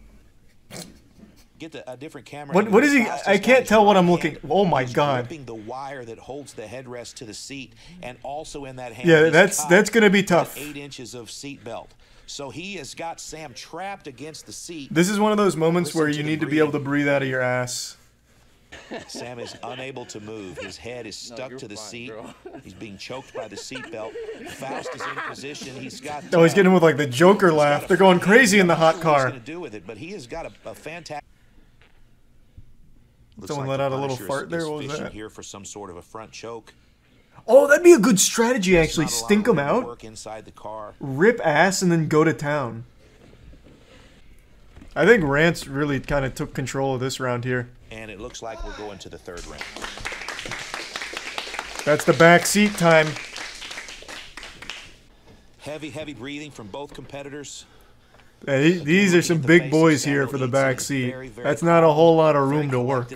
get a different camera. What is he? I can't tell what I'm looking. Oh my God. Gripping the wire that holds the headrest to the seat, and also in that hand. Yeah, that's gonna be tough. 8 inches of seat belt. So he has got Sam trapped against the seat. This is one of those moments where you need to be able to breathe out of your ass. Sam is unable to move. His head is stuck to the seat. He's being choked by the seat belt. Faust is in position. He's got. Oh, he's getting with like the Joker laugh. They're going crazy in the hot car. Going to do with it, but he has got a fantastic. Someone let out a little fart there. What was that? Here for some sort of a front choke. Oh, that'd be a good strategy, actually. Stink them out, work inside the car. Rip ass, and then go to town. I think Rance really kind of took control of this round here. And it looks like we're going to the 3rd round. That's the back seat time. Heavy breathing from both competitors. Yeah, these are some big boys here for the back seat. That's not a whole lot of room to work.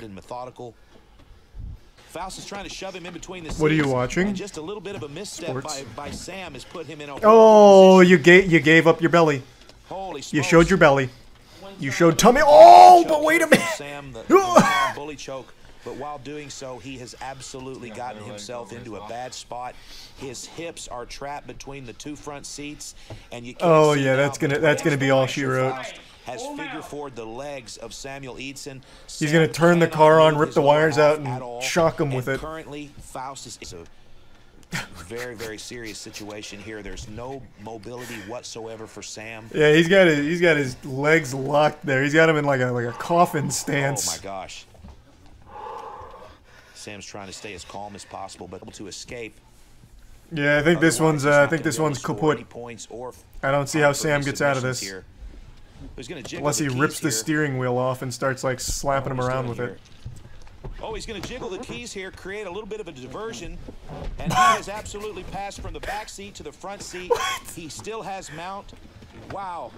Faust is trying to shove him in between the seats. What are you watching? And just a little bit of a misstep by Sam has put him in a Oh, you gave up your belly. Holy smokes. You showed your belly. You showed tummy. Oh, but wait a minute. Sam, the bully choke. But while doing so, he has absolutely gotten himself into a bad spot. His hips are trapped between the 2 front seats, and you can't. Oh yeah, that's gonna be all she wrote. Has figure forward the legs of Samuel Eidson. He's gonna turn the car on, rip the wires out, and shock him with it. Currently, Faust is a very serious situation here. There's no mobility whatsoever for Sam. Yeah, he's got his legs locked there. He's got him in like a coffin stance. Oh my gosh. Sam's trying to stay as calm as possible, but able to escape. Yeah, I think this one's kaput. I don't see how Sam gets out of this. Unless he rips the steering wheel off and starts like slapping him around with it. Oh, he's going to jiggle the keys here, create a little bit of a diversion, and he has absolutely passed from the back seat to the front seat. He still has mount. Wow.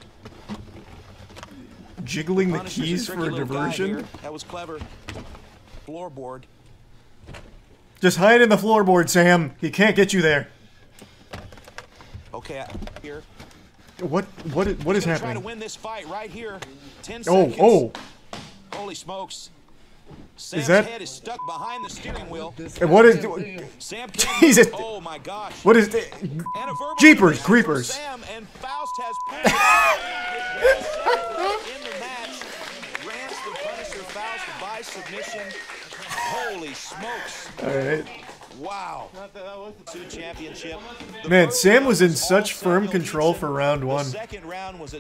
Jiggling the keys for a diversion? That was clever. Floorboard. Just hide in the floorboard, Sam. He can't get you there. Okay, here. What is happening? Try to win this fight right here. 10 seconds. Oh. Holy smokes. Sam's head is stuck behind the steering wheel. And what is Sam Jesus. Oh my gosh. What is the Jeepers Creepers. Sam and Faust has passed in the match. Rance the Punisher Faust by submission. Holy smokes. All right. Wow. Championship. Man, Sam was in such firm control for round 1.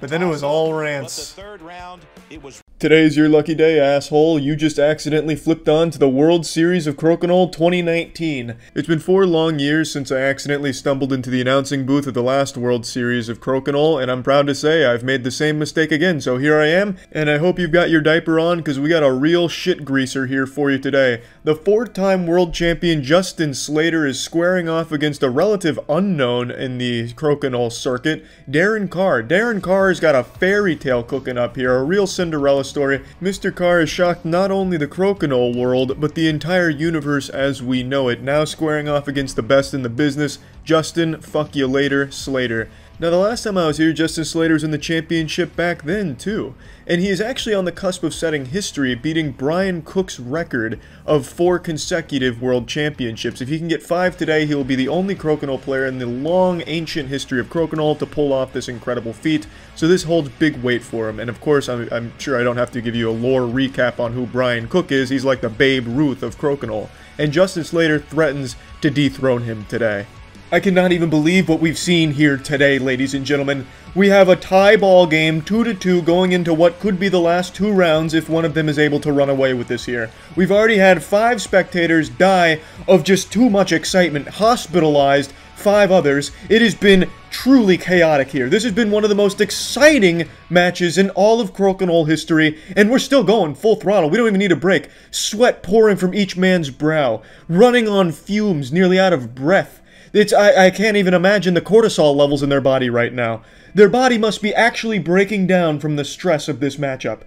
But then it was all Rance. The 3rd round, it was. Today's your lucky day, asshole. You just accidentally flipped on to the World Series of Crokinole 2019. It's been 4 long years since I accidentally stumbled into the announcing booth at the last World Series of Crokinole, and I'm proud to say I've made the same mistake again, so here I am, and I hope you've got your diaper on, because we got a real shit greaser here for you today. The 4-time world champion Justin Slater is squaring off against a relative unknown in the Crokinole circuit, Darren Carr. Darren Carr has got a fairy tale cooking up here, a real Cinderella story. Mr. Carr has shocked not only the Crokinole world, but the entire universe as we know it, now squaring off against the best in the business, Justin fuck you later Slater. Now, the last time I was here, Justin Slater was in the championship back then, too. And he is actually on the cusp of setting history, beating Brian Cook's record of 4 consecutive world championships. If he can get 5 today, he will be the only Crokinole player in the long, ancient history of Crokinole to pull off this incredible feat. So this holds big weight for him. And of course, I'm sure I don't have to give you a lore recap on who Brian Cook is. He's like the Babe Ruth of Crokinole. And Justin Slater threatens to dethrone him today. I cannot even believe what we've seen here today, ladies and gentlemen. We have a tie ball game, 2-2, going into what could be the last 2 rounds if one of them is able to run away with this here. We've already had 5 spectators die of just too much excitement, hospitalized 5 others. It has been truly chaotic here. This has been one of the most exciting matches in all of Crokinole history, and we're still going full throttle. We don't even need a break. Sweat pouring from each man's brow, running on fumes, nearly out of breath. I can't even imagine the cortisol levels in their body right now. Their body must be actually breaking down from the stress of this matchup.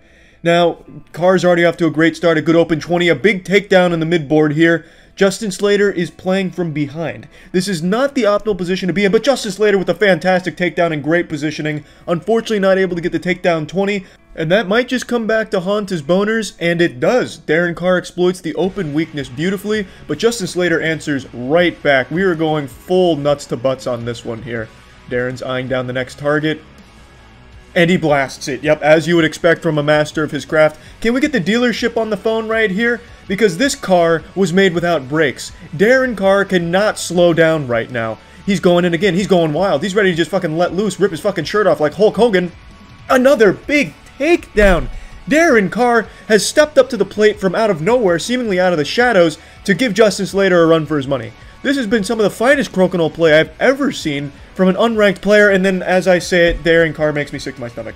Now, Carr's already off to a great start, a good open 20, a big takedown in the midboard here. Justin Slater is playing from behind. This is not the optimal position to be in, but Justin Slater with a fantastic takedown and great positioning. Unfortunately not able to get the takedown 20. And that might just come back to haunt his boners, and it does. Darren Carr exploits the open weakness beautifully, but Justin Slater answers right back. We are going full nuts to butts on this one here. Darren's eyeing down the next target, and he blasts it. Yep, as you would expect from a master of his craft. Can we get the dealership on the phone right here? Because this car was made without brakes. Darren Carr cannot slow down right now. He's going in again. He's going wild. He's ready to just fucking let loose, rip his fucking shirt off like Hulk Hogan. Another big takedown. Darren Carr has stepped up to the plate from out of nowhere, seemingly out of the shadows, to give Justin Slater a run for his money. This has been some of the finest Crokinole play I've ever seen from an unranked player, and then, as I say it, Darren Carr makes me sick to my stomach.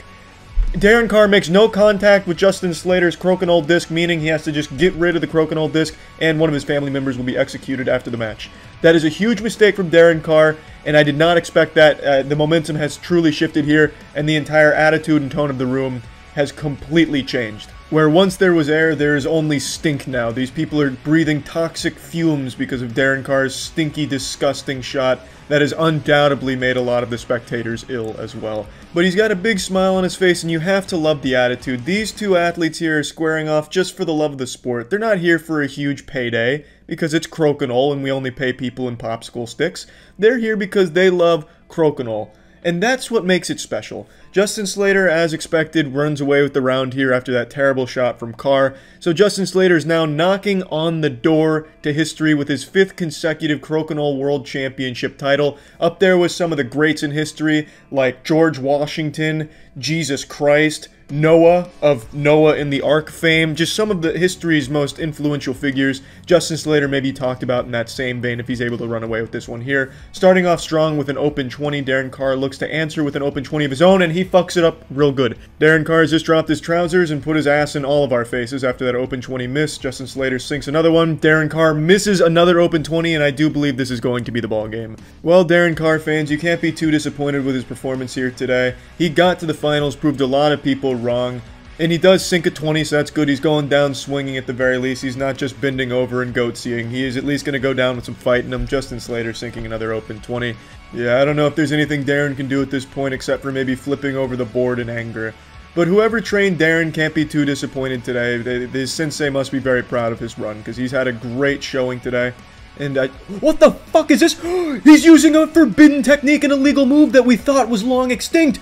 Darren Carr makes no contact with Justin Slater's Crokinole disc, meaning he has to just get rid of the Crokinole disc, and one of his family members will be executed after the match. That is a huge mistake from Darren Carr, and I did not expect that. The momentum has truly shifted here, and the entire attitude and tone of the room has completely changed. Where once there was air, there is only stink now. These people are breathing toxic fumes because of Darren Carr's stinky, disgusting shot that has undoubtedly made a lot of the spectators ill as well. But he's got a big smile on his face, and you have to love the attitude. These two athletes here are squaring off just for the love of the sport. They're not here for a huge payday, because it's Crokinole and we only pay people in popsicle sticks. They're here because they love Crokinole. And that's what makes it special. Justin Slater, as expected, runs away with the round here after that terrible shot from Carr. So Justin Slater is now knocking on the door to history with his 5th consecutive Crokinole World Championship title. Up there with some of the greats in history, like George Washington, Jesus Christ, Noah of Noah in the Ark fame, just some of the history's most influential figures. Justin Slater may be talked about in that same vein if he's able to run away with this one here. Starting off strong with an open 20, Darren Carr looks to answer with an open 20 of his own, and he fucks it up real good. Darren Carr has just dropped his trousers and put his ass in all of our faces after that open 20 miss. Justin Slater sinks another one. Darren Carr misses another open 20, and I do believe this is going to be the ball game. Well, Darren Carr fans, you can't be too disappointed with his performance here today. He got to the finals, proved a lot of people wrong, and he does sink a 20, so that's good. He's going down swinging at the very least. He's not just bending over and goat-seeing. He is at least going to go down with some fight in him. Justin Slater sinking another open 20. Yeah, I don't know if there's anything Darren can do at this point except for maybe flipping over the board in anger. But whoever trained Darren can't be too disappointed today. His sensei must be very proud of his run, because he's had a great showing today. And what the fuck is this? He's using a forbidden technique and illegal move that we thought was long extinct.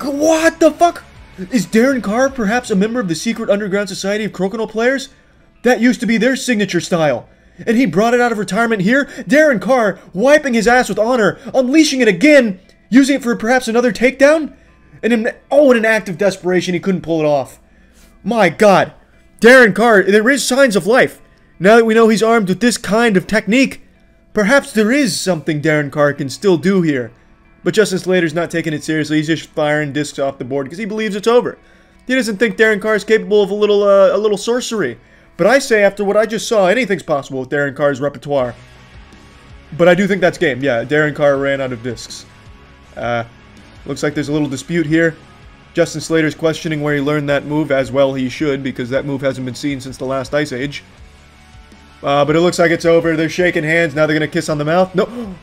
What the fuck? Is Darren Carr perhaps a member of the secret underground society of Crokinole players? That used to be their signature style. And he brought it out of retirement here? Darren Carr wiping his ass with honor, unleashing it again, using it for perhaps another takedown? And in an act of desperation, he couldn't pull it off. My God. Darren Carr, there is signs of life. Now that we know he's armed with this kind of technique, perhaps there is something Darren Carr can still do here. But Justin Slater's not taking it seriously. He's just firing discs off the board because he believes it's over. He doesn't think Darren Carr is capable of a little sorcery. But I say, after what I just saw, anything's possible with Darren Carr's repertoire. But I do think that's game. Yeah, Darren Carr ran out of discs. Looks like there's a little dispute here. Justin Slater's questioning where he learned that move, as well he should, because that move hasn't been seen since the last Ice Age. But it looks like it's over. They're shaking hands. Now they're going to kiss on the mouth. No.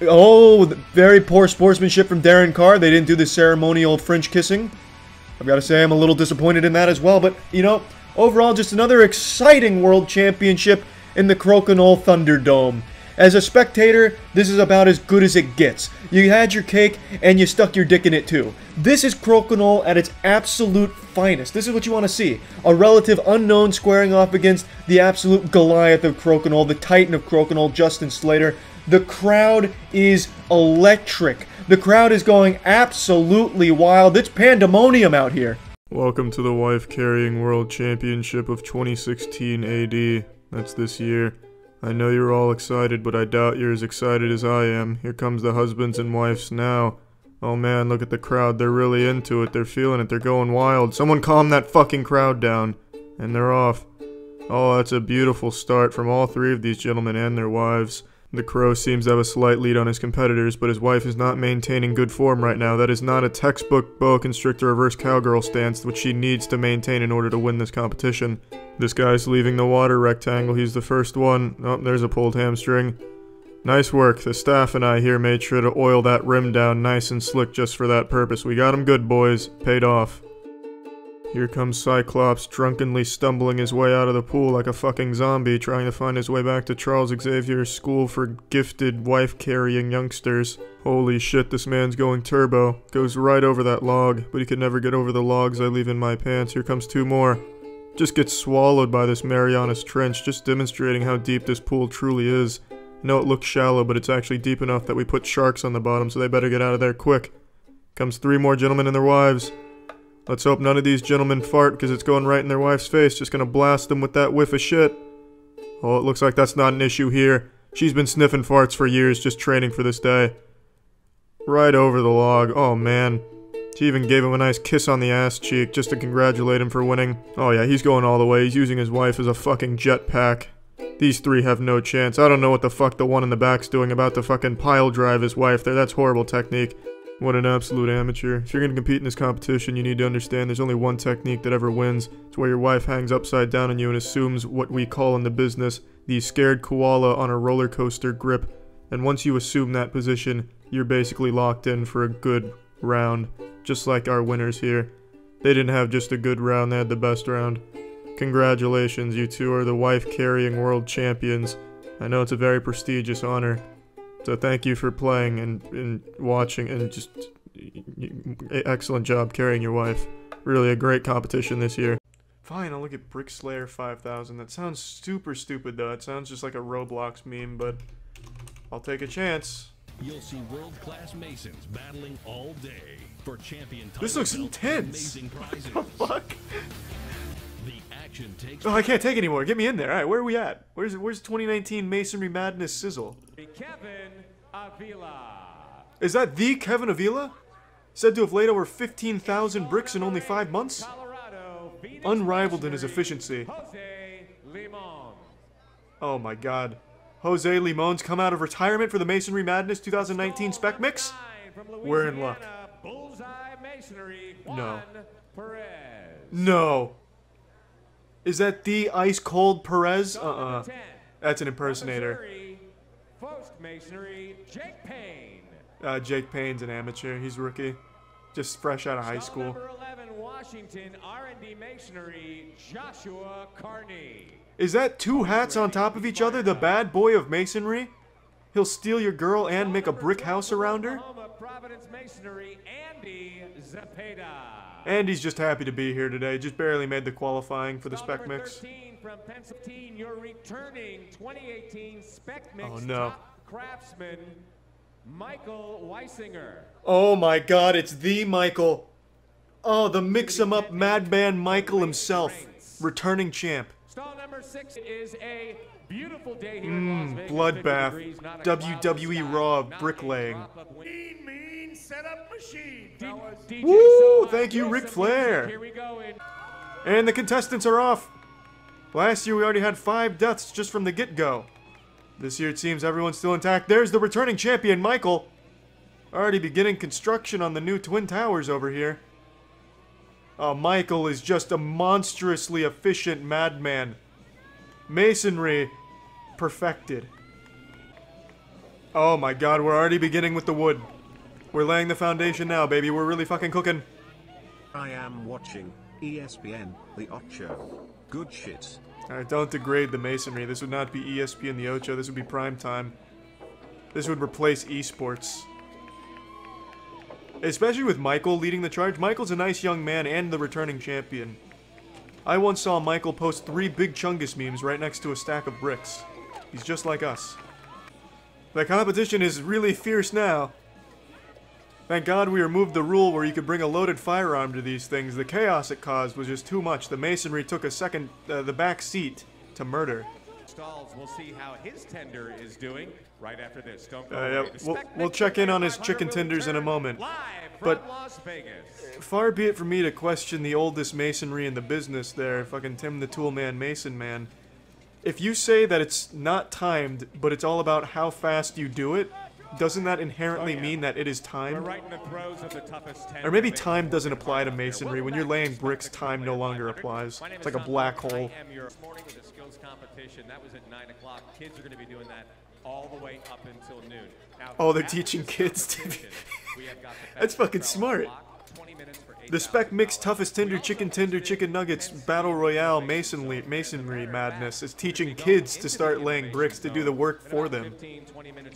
Oh, very poor sportsmanship from Darren Carr. They didn't do the ceremonial French kissing. I've got to say I'm a little disappointed in that as well. But, you know, overall just another exciting World Championship in the Crokinole Thunderdome. As a spectator, this is about as good as it gets. You had your cake, and you stuck your dick in it too. This is Crokinole at its absolute finest. This is what you want to see. A relative unknown squaring off against the absolute Goliath of Crokinole, the Titan of Crokinole, Justin Slater. The crowd is electric. The crowd is going absolutely wild. It's pandemonium out here. Welcome to the wife-carrying World Championship of 2016 AD. That's this year. I know you're all excited, but I doubt you're as excited as I am. Here comes the husbands and wives now. Oh man, look at the crowd. They're really into it. They're feeling it. They're going wild. Someone calm that fucking crowd down. And they're off. Oh, that's a beautiful start from all three of these gentlemen and their wives. The Crow seems to have a slight lead on his competitors, but his wife is not maintaining good form right now. That is not a textbook boa constrictor reverse cowgirl stance, which she needs to maintain in order to win this competition. This guy's leaving the water rectangle. He's the first one. Oh, there's a pulled hamstring. Nice work. The staff and I here made sure to oil that rim down nice and slick just for that purpose. We got him good, boys. Paid off. Here comes Cyclops, drunkenly stumbling his way out of the pool like a fucking zombie, trying to find his way back to Charles Xavier's school for gifted, wife-carrying youngsters. Holy shit, this man's going turbo. Goes right over that log, but he could never get over the logs I leave in my pants. Here comes two more. Just gets swallowed by this Marianas Trench, just demonstrating how deep this pool truly is. I know it looks shallow, but it's actually deep enough that we put sharks on the bottom, so they better get out of there quick. Comes three more gentlemen and their wives. Let's hope none of these gentlemen fart, because it's going right in their wife's face. Just gonna blast them with that whiff of shit. Oh, it looks like that's not an issue here. She's been sniffing farts for years, just training for this day. Right over the log. Oh, man. She even gave him a nice kiss on the ass cheek, just to congratulate him for winning. Oh yeah, he's going all the way. He's using his wife as a fucking jetpack. These three have no chance. I don't know what the fuck the one in the back's doing about to fucking pile drive his wife there. That's horrible technique. What an absolute amateur. If you're going to compete in this competition, you need to understand there's only one technique that ever wins. It's where your wife hangs upside down on you and assumes what we call in the business the scared koala on a roller coaster grip. And once you assume that position, you're basically locked in for a good round. Just like our winners here. They didn't have just a good round, they had the best round. Congratulations, you two are the wife-carrying world champions. I know it's a very prestigious honor. So thank you for playing and watching and just excellent job carrying your wife. Really a great competition this year. Fine, I'll look at Brick Slayer 5000. That sounds super stupid though. It sounds just like a Roblox meme, but I'll take a chance. You'll see world-class masons battling all day for champion. This looks intense. What the fuck? The action takes. Oh, I can't take anymore. Get me in there. All right, where are we at? Where's 2019 Masonry Madness sizzle? Kevin Avila. Is that the Kevin Avila? Said to have laid over 15,000 bricks in only 5 months? Unrivaled in his efficiency. Oh my god. Jose Limon's come out of retirement for the Masonry Madness 2019 Spec Mix? We're in luck. No. No. Is that the ice cold Perez? That's an impersonator. Jake Payne. Jake Payne's an amateur. He's rookie. Just fresh out of high school. Number 11, Washington R&D Masonry, Joshua Carney. Is that two hats on top of each other? The bad boy of masonry? He'll steal your girl and make a brick house around her? Providence Masonry, Andy Zepeda. Andy's just happy to be here today. Just barely made the qualifying for the Spec Mix. 13 from Pennsylvania, your returning 2018 Spec Mix top craftsman, Michael Weisinger. Oh my god, it's the Michael. Oh, the mix-em-up madman Michael himself. Returning champ. Stall number 6 is a beautiful day here in Las Vegas. Bloodbath. WWE Raw bricklaying. Mean setup machine. Woo! Thank you, Ric Flair. And the contestants are off. Last year we already had 5 deaths just from the get-go. This year it seems everyone's still intact. There's the returning champion, Michael. Already beginning construction on the new Twin Towers over here. Oh, Michael is just a monstrously efficient madman. Masonry perfected. Oh my god, we're already beginning with the wood. We're laying the foundation now, baby. We're really fucking cooking. I am watching ESPN, the Ocho. Good shit. Alright, don't degrade the masonry. This would not be ESPN the Ocho. This would be prime time. This would replace esports. Especially with Michael leading the charge. Michael's a nice young man and the returning champion. I once saw Michael post 3 Big Chungus memes right next to a stack of bricks. He's just like us. The competition is really fierce now. Thank God we removed the rule where you could bring a loaded firearm to these things. The chaos it caused was just too much. The masonry took the back seat to murder. Stalls, we'll see how his tender is doing right after this. Don't go yeah, we'll check in on his chicken tenders in a moment. But Las Vegas. Far be it from me to question the oldest masonry in the business there, fucking Tim the Toolman Mason Man. If you say that it's not timed, but it's all about how fast you do it, doesn't that inherently mean that it is timed? We're right in the throes of the toughest 10. Or maybe time doesn't apply to masonry. When you're laying bricks, time no longer applies. It's like a black hole. This morning with the skills competition, that was at 9 o'clock. Kids are going to be doing that all the way up until noon. Now, oh, they're teaching kids to be... That's fucking smart. 20 minutes for The Spec Mix Toughest Tender Chicken Nuggets Battle Royale Masonry Madness is teaching kids to start laying bricks to do the work for them.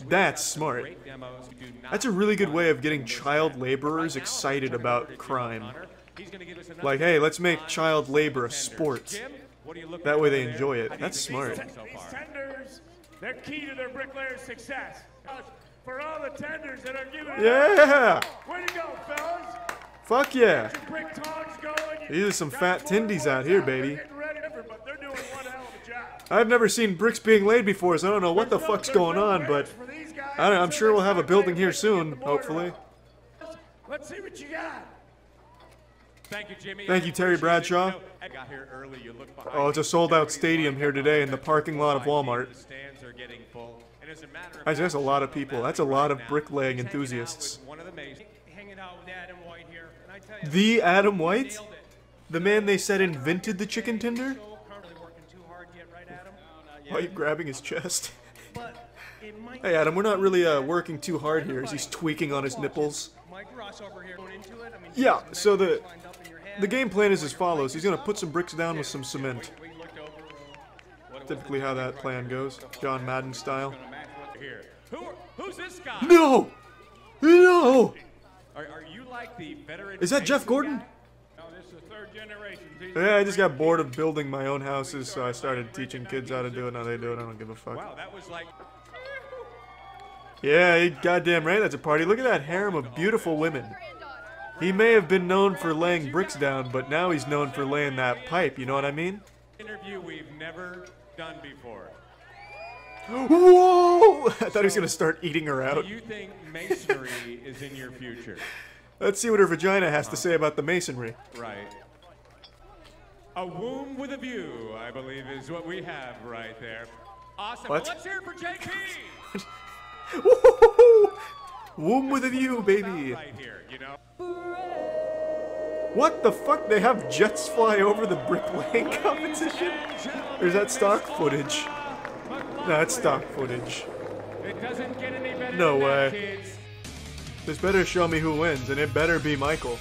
That's smart. That's a really good way of getting child laborers excited about crime. Like, hey, let's make child labor a sport. That way they enjoy it. That's smart. These tenders, they're key to their bricklayers' success. For all the tenders that are giving Yeah! Way to go, fellas! Fuck yeah! These are some fat tindies out here, baby. I've never seen bricks being laid before, so I don't know what the fuck's going on, but I'm sure we'll have a building here soon, hopefully. Let's see what you got. Thank you, Jimmy. Thank you, Terry Bradshaw. Oh, it's a sold-out stadium here today in the parking lot of Walmart. That's a lot of people. That's a lot of bricklaying enthusiasts. The Adam White? The man they said invented the chicken tender? Why are you grabbing his chest? Hey Adam, we're not really working too hard here as he's tweaking on his nipples. Yeah, so the game plan is as follows. He's going to put some bricks down with some cement. Typically how that plan goes. John Madden style. Who's this guy? No! No! Are you like the veteran? Is that Jeff Gordon? No, this is the third generation. Yeah, I just got bored of building my own houses, so I started teaching kids how to do it. Now they do it. I don't give a fuck. Wow, that was like... Yeah, goddamn right that's a party. Look at that harem of beautiful women. He may have been known for laying bricks down, but now he's known for laying that pipe, you know what I mean? Interview we've never done before. Whoa! I thought he was going to start eating her out. Do you think masonry is in your future? Let's see what her vagina has to say about the masonry. Right. A womb with a view, I believe, is what we have right there. Awesome. What? Well, let's hear it for JP. Womb with a view, baby. Right here, you know? What the fuck? They have jets fly over the bricklaying competition? Or is that stock footage? No, it's stock footage. It doesn't get any better No than way. that, kids. This better show me who wins, and it better be Michael.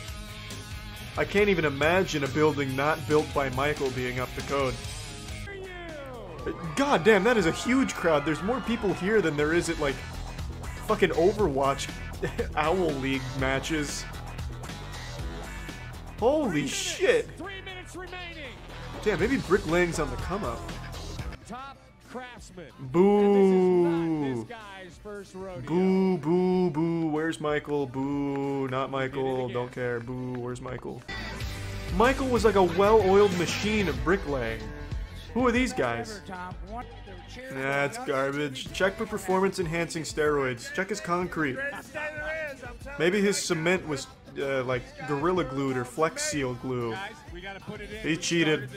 I can't even imagine a building not built by Michael being up to code. God damn, that is a huge crowd. There's more people here than there is at, like, fucking Overwatch Owl League matches. Holy shit. 3 minutes remaining. Damn, maybe bricklaying's on the come up. Top craftsman. Boo. This guy's first rodeo. Boo, boo, boo. Where's Michael? Boo. Not Michael. Don't care. Boo. Where's Michael? Michael was like a well-oiled machine of bricklaying. Who are these guys? Nah, it's garbage. Check for performance-enhancing steroids. Check his concrete. Maybe his cement was, like, Gorilla Glued or Flex Seal glue. He cheated.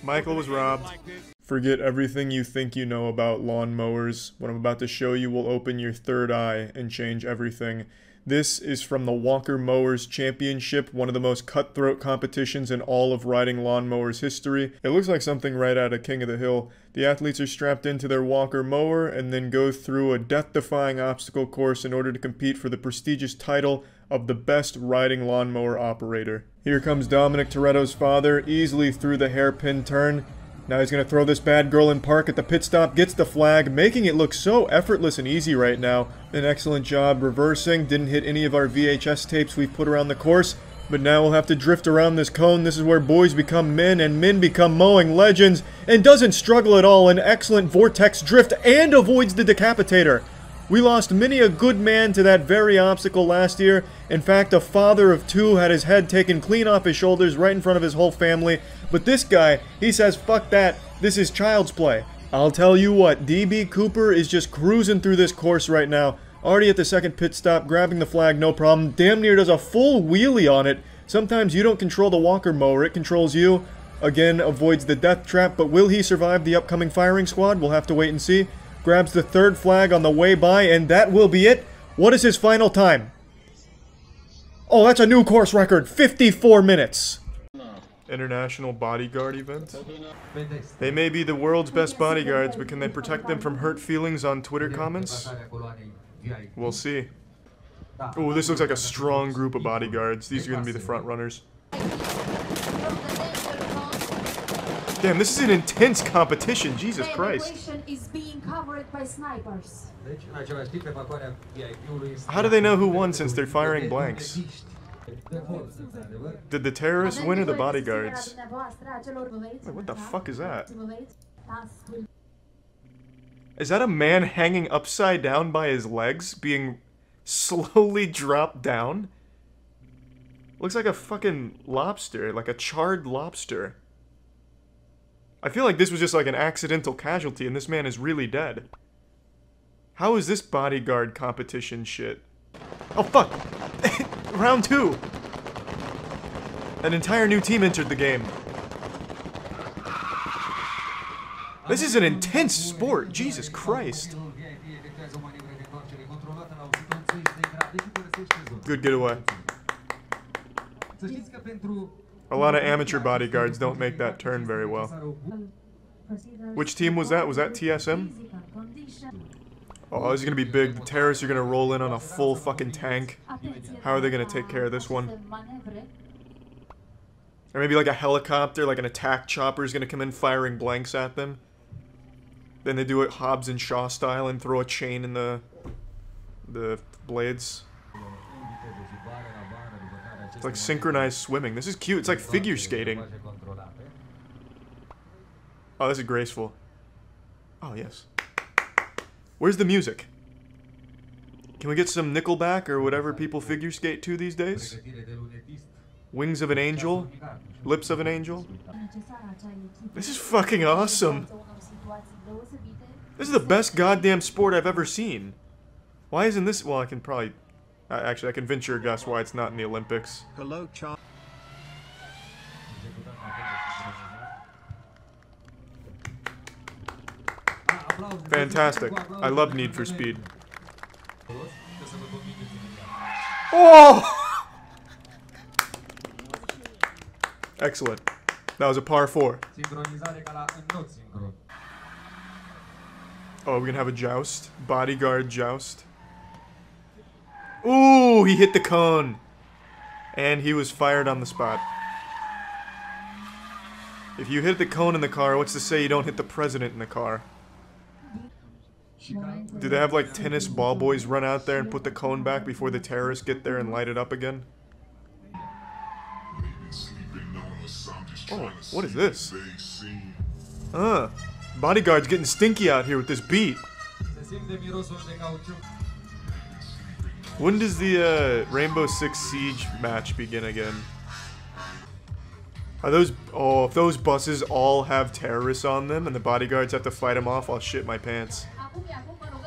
Michael was robbed. Forget everything you think you know about lawnmowers. What I'm about to show you will open your third eye and change everything. This is from the Walker Mowers Championship, one of the most cutthroat competitions in all of riding lawnmowers history. It looks like something right out of King of the Hill. The athletes are strapped into their Walker mower and then go through a death-defying obstacle course in order to compete for the prestigious title of the best riding lawnmower operator. Here comes Dominic Toretto's father, easily through the hairpin turn. Now he's going to throw this bad girl in park at the pit stop, gets the flag, making it look so effortless and easy right now. An excellent job reversing, didn't hit any of our VHS tapes we've put around the course, but now we'll have to drift around this cone. This is where boys become men and men become mowing legends, and doesn't struggle at all. An excellent vortex drift and avoids the decapitator. We lost many a good man to that very obstacle last year. In fact, a father of two had his head taken clean off his shoulders right in front of his whole family. But this guy, he says, fuck that, this is child's play. I'll tell you what, DB Cooper is just cruising through this course right now. Already at the second pit stop, grabbing the flag, no problem. Damn near does a full wheelie on it. Sometimes you don't control the Walker mower, it controls you. Again, avoids the death trap, but will he survive the upcoming firing squad? We'll have to wait and see. Grabs the third flag on the way by, and that will be it. What is his final time? Oh, that's a new course record, 54 minutes. International bodyguard event? They may be the world's best bodyguards, but can they protect them from hurt feelings on Twitter comments? We'll see. Oh, this looks like a strong group of bodyguards. These are going to be the front runners. Damn, this is an intense competition. Jesus Christ. Is being covered by snipers. How do they know who won since they're firing blanks? Did the terrorists win or the bodyguards? Wait, what the fuck is that? Is that a man hanging upside down by his legs, being slowly dropped down? Looks like a fucking lobster, like a charred lobster. I feel like this was just like an accidental casualty and this man is really dead. How is this bodyguard competition shit? Oh fuck! Round 2! An entire new team entered the game. This is an intense sport, Jesus Christ. Good getaway. A lot of amateur bodyguards don't make that turn very well. Which team was that? Was that TSM? Oh, this is gonna be big. The terrorists are gonna roll in on a full fucking tank. How are they gonna take care of this one? Or maybe like a helicopter, like an attack chopper is gonna come in firing blanks at them. Then they do it Hobbs and Shaw style and throw a chain in the blades. It's like synchronized swimming. This is cute. It's like figure skating. Oh, this is graceful. Oh, yes. Where's the music? Can we get some Nickelback or whatever people figure skate to these days? Wings of an Angel? Lips of an Angel? This is fucking awesome. This is the best goddamn sport I've ever seen. Why isn't this... Well, I can probably... Actually, I can venture a guess why it's not in the Olympics. Hello, Fantastic. I love Need for Speed. Oh! Excellent. That was a par 4. Oh, we're gonna have a joust? Bodyguard joust? Ooh, he hit the cone. And he was fired on the spot. If you hit the cone in the car, what's to say you don't hit the president in the car? Do they have like tennis ball boys run out there and put the cone back before the terrorists get there and light it up again? Oh, what is this? Bodyguard's getting stinky out here with this beat. When does the Rainbow Six Siege match begin again? Are those... Oh, if those buses all have terrorists on them and the bodyguards have to fight them off, I'll shit my pants.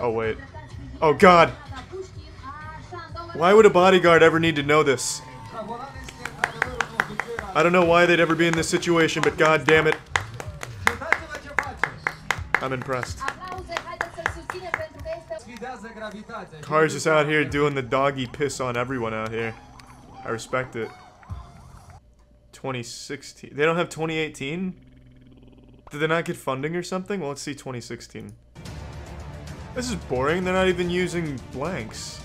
Oh, wait. Oh, God! Why would a bodyguard ever need to know this? I don't know why they'd ever be in this situation, but god damn it. I'm impressed. Car's just out here doing the doggy piss on everyone out here. I respect it. 2016. They don't have 2018? Did they not get funding or something? Well, let's see 2016. This is boring. They're not even using blanks.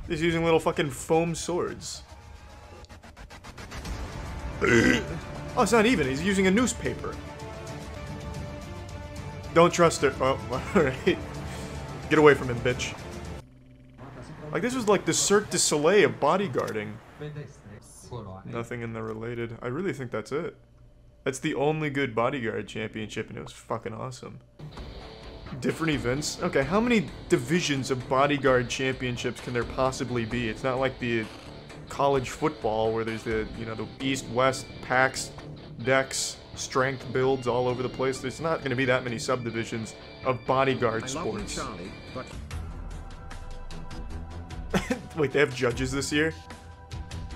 He's using little fucking foam swords. Oh, it's not even. He's using a newspaper. Don't trust her. Oh, alright. Get away from him, bitch. Like, this was like the Cirque du Soleil of bodyguarding. Nothing in the related. I really think that's it. That's the only good bodyguard championship, and it was fucking awesome. Different events? Okay, how many divisions of bodyguard championships can there possibly be? It's not like the college football where there's the, you know, the East, West, packs, decks, strength builds all over the place. There's not going to be that many subdivisions of bodyguard sports. I love you, Charlie, but... Wait, they have judges this year?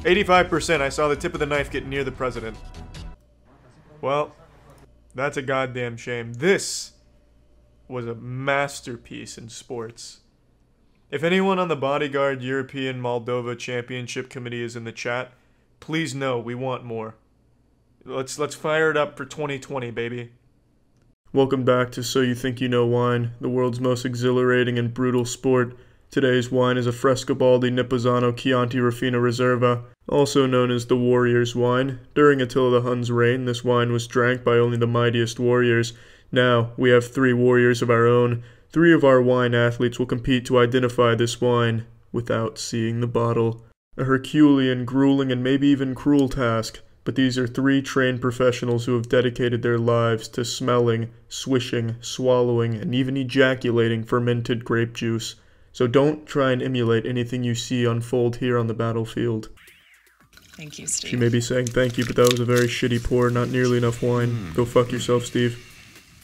85%. I saw the tip of the knife get near the president. Well, that's a goddamn shame. This was a masterpiece in sports. If anyone on the Bodyguard European Moldova Championship Committee is in the chat, please know we want more. Let's fire it up for 2020, baby. Welcome back to So You Think You Know Wine, the world's most exhilarating and brutal sport. Today's wine is a Frescobaldi Niposano Chianti Rafina Reserva, also known as the Warrior's Wine. During Attila the Hun's reign, this wine was drank by only the mightiest warriors. Now, we have 3 warriors of our own. 3 of our wine athletes will compete to identify this wine without seeing the bottle. A Herculean, grueling, and maybe even cruel task, but these are 3 trained professionals who have dedicated their lives to smelling, swishing, swallowing, and even ejaculating fermented grape juice. So don't try and emulate anything you see unfold here on the battlefield. Thank you, Steve. She may be saying thank you, but that was a very shitty pour, not nearly enough wine. Go fuck yourself, Steve.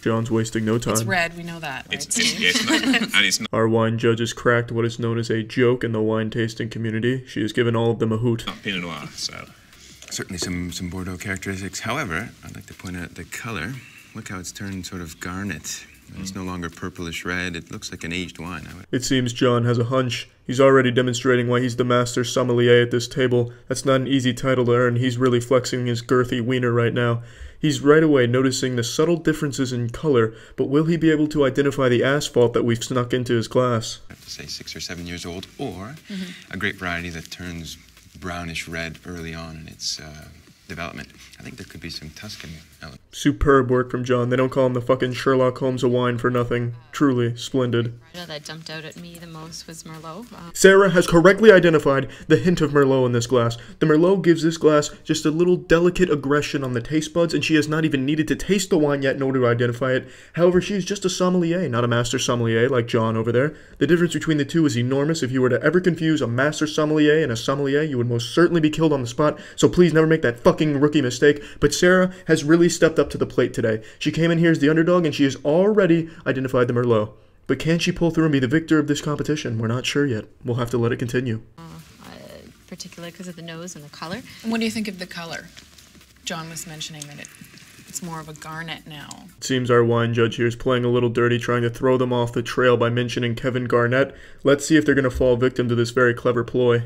John's wasting no time. It's red, we know that, right, Steve? It's not. Our wine judge has cracked what is known as a joke in the wine tasting community. She has given all of them a hoot. Not Pinot Noir, so. Certainly some Bordeaux characteristics. However, I'd like to point out the color. Look how it's turned sort of garnet. It's no longer purplish red. It looks like an aged wine. It seems John has a hunch. He's already demonstrating why he's the master sommelier at this table. That's not an easy title to earn. He's really flexing his girthy wiener right now. He's right away noticing the subtle differences in color, but will he be able to identify the asphalt that we've snuck into his glass? I have to say 6 or 7 years old, or a grape variety that turns brownish red early on in its development. I think there could be some Tuscan elements. Superb work from John. They don't call him the fucking Sherlock Holmes of wine for nothing. Truly splendid. That jumped out at me the most was Merlot. Sarah has correctly identified the hint of Merlot in this glass. The Merlot gives this glass just a little delicate aggression on the taste buds, and she has not even needed to taste the wine yet in order to identify it. However, she is just a sommelier, not a master sommelier like John over there. The difference between the two is enormous. If you were to ever confuse a master sommelier and a sommelier, you would most certainly be killed on the spot, so please never make that fucking rookie mistake. But Sarah has really stepped up to the plate today. She came in here as the underdog, and she has already identified the Merlot. But can she pull through and be the victor of this competition? We're not sure yet. We'll have to let it continue. Particularly because of the nose and the color. And what do you think of the color? John was mentioning that it's more of a garnet now. It seems our wine judge here is playing a little dirty, trying to throw them off the trail by mentioning Kevin Garnett. Let's see if they're going to fall victim to this very clever ploy.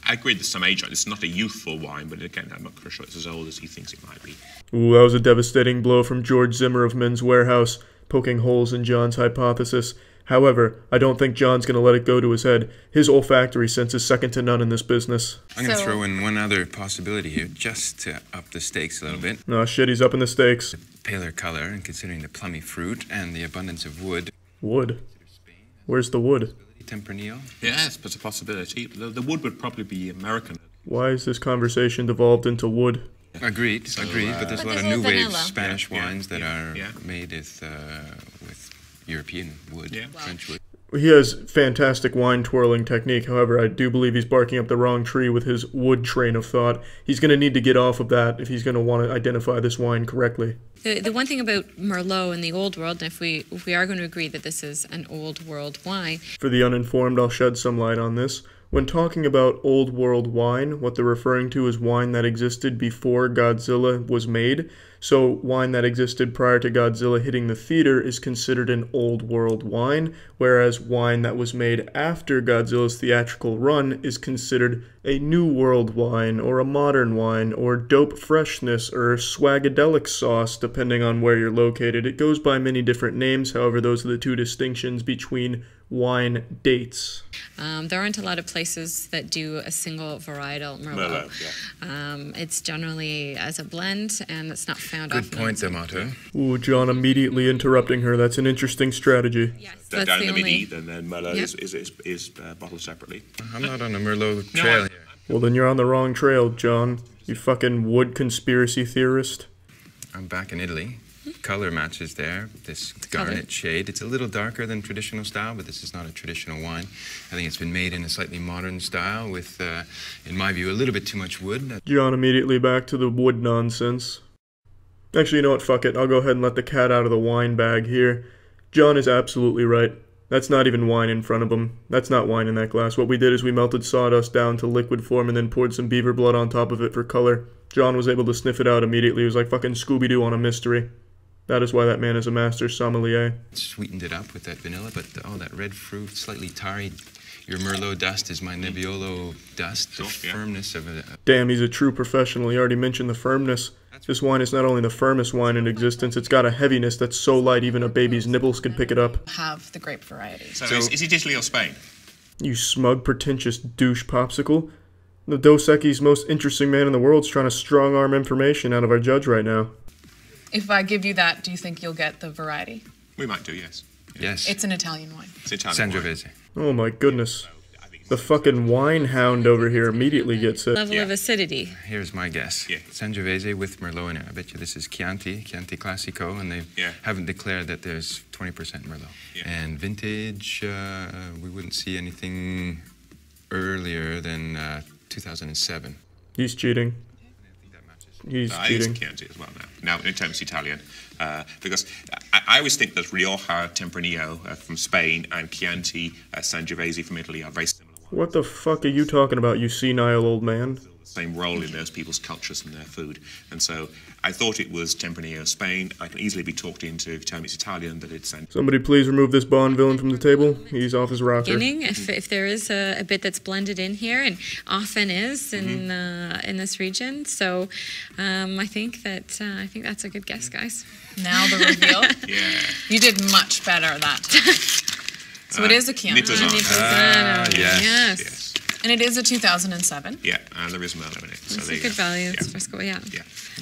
I agree with some age. It's not a youthful wine, but again, I'm not sure it's as old as he thinks it might be. Ooh, that was a devastating blow from George Zimmer of Men's Warehouse, poking holes in John's hypothesis. However, I don't think John's going to let it go to his head. His olfactory sense is second to none in this business. I'm going to throw in one other possibility here, just to up the stakes a little bit. Oh shit, he's upping the stakes. Paler color, and considering the plummy fruit and the abundance of wood. Wood? Where's the wood? Tempranillo? Yes, but it's a possibility. The wood would probably be American. Why is this conversation devolved into wood? Agreed, but there's a lot of new wave Spanish wines that are made with European wood, French wood. He has fantastic wine twirling technique. However, I do believe he's barking up the wrong tree with his wood train of thought. He's going to need to get off of that if he's going to want to identify this wine correctly. The one thing about Merlot in the Old World, and if we are going to agree that this is an Old World wine. For the uninformed, I'll shed some light on this. When talking about Old World wine, what they're referring to is wine that existed before Godzilla was made. So wine that existed prior to Godzilla hitting the theater is considered an Old World wine, whereas wine that was made after Godzilla's theatrical run is considered a New World wine, or a modern wine, or dope freshness, or swagadelic sauce, depending on where you're located. It goes by many different names, however, those are the two distinctions between wine dates. There aren't a lot of places that do a single varietal Merlot. It's generally as a blend, and it's not found often. Good point, D'Amato. Ooh, John immediately interrupting her. That's an interesting strategy. Yes, Down that's in the only... midi, then Merlot is bottled separately. I'm not on a Merlot trail here. Well, then you're on the wrong trail, John. You fucking wood conspiracy theorist. I'm back in Italy. Color matches there, this garnet shade. It's a little darker than traditional style, but this is not a traditional wine. I think it's been made in a slightly modern style with, in my view, a little bit too much wood. John immediately back to the wood nonsense. Actually, you know what, fuck it. I'll go ahead and let the cat out of the wine bag here. John is absolutely right. That's not even wine in front of him. That's not wine in that glass. What we did is we melted sawdust down to liquid form and then poured some beaver blood on top of it for color. John was able to sniff it out immediately. It was like fucking Scooby-Doo on a mystery. That is why that man is a master sommelier. Sweetened it up with that vanilla, but that red fruit, slightly tarry. Your Merlot dust is my Nebbiolo dust, the firmness of it. Damn, he's a true professional. He already mentioned the firmness. This wine is not only the firmest wine in existence, it's got a heaviness that's so light even a baby's nibbles could pick it up. Have the grape variety. So is it Italy or Spain? You smug, pretentious douche popsicle. The Dos Equis most interesting man in the world's trying to strong-arm information out of our judge right now. If I give you that, do you think you'll get the variety? We might do, yes. Yes. It's an Italian wine. It's Italian Sangiovese. Oh my goodness. The fucking wine hound over here immediately gets it. Level of acidity. Here's my guess. Sangiovese with Merlot in it. I bet you this is Chianti Classico, and they haven't declared that there's 20% Merlot. And vintage, we wouldn't see anything earlier than 2007. He's cheating. He's cheating. It's Chianti as well now. Now, in terms of Italian, because I always think that Rioja Tempranillo from Spain and Chianti Sangiovese from Italy are very similar. What the fuck are you talking about, you senile old man? Same role in those people's cultures and their food. And so I thought it was Tempranillo, Spain. I can easily be talked into, if you tell me it's Italian, that it's... Somebody please remove this Bond villain from the table. He's off his rocker. If there is a bit that's blended in here, and often is in this region, so I think that's a good guess, guys. Now the reveal. You did much better at that. So it is a Chianti. Yes. And it is a 2007. Yeah, and there is Merlot in it. So that's a good value. It's Frisco, yeah.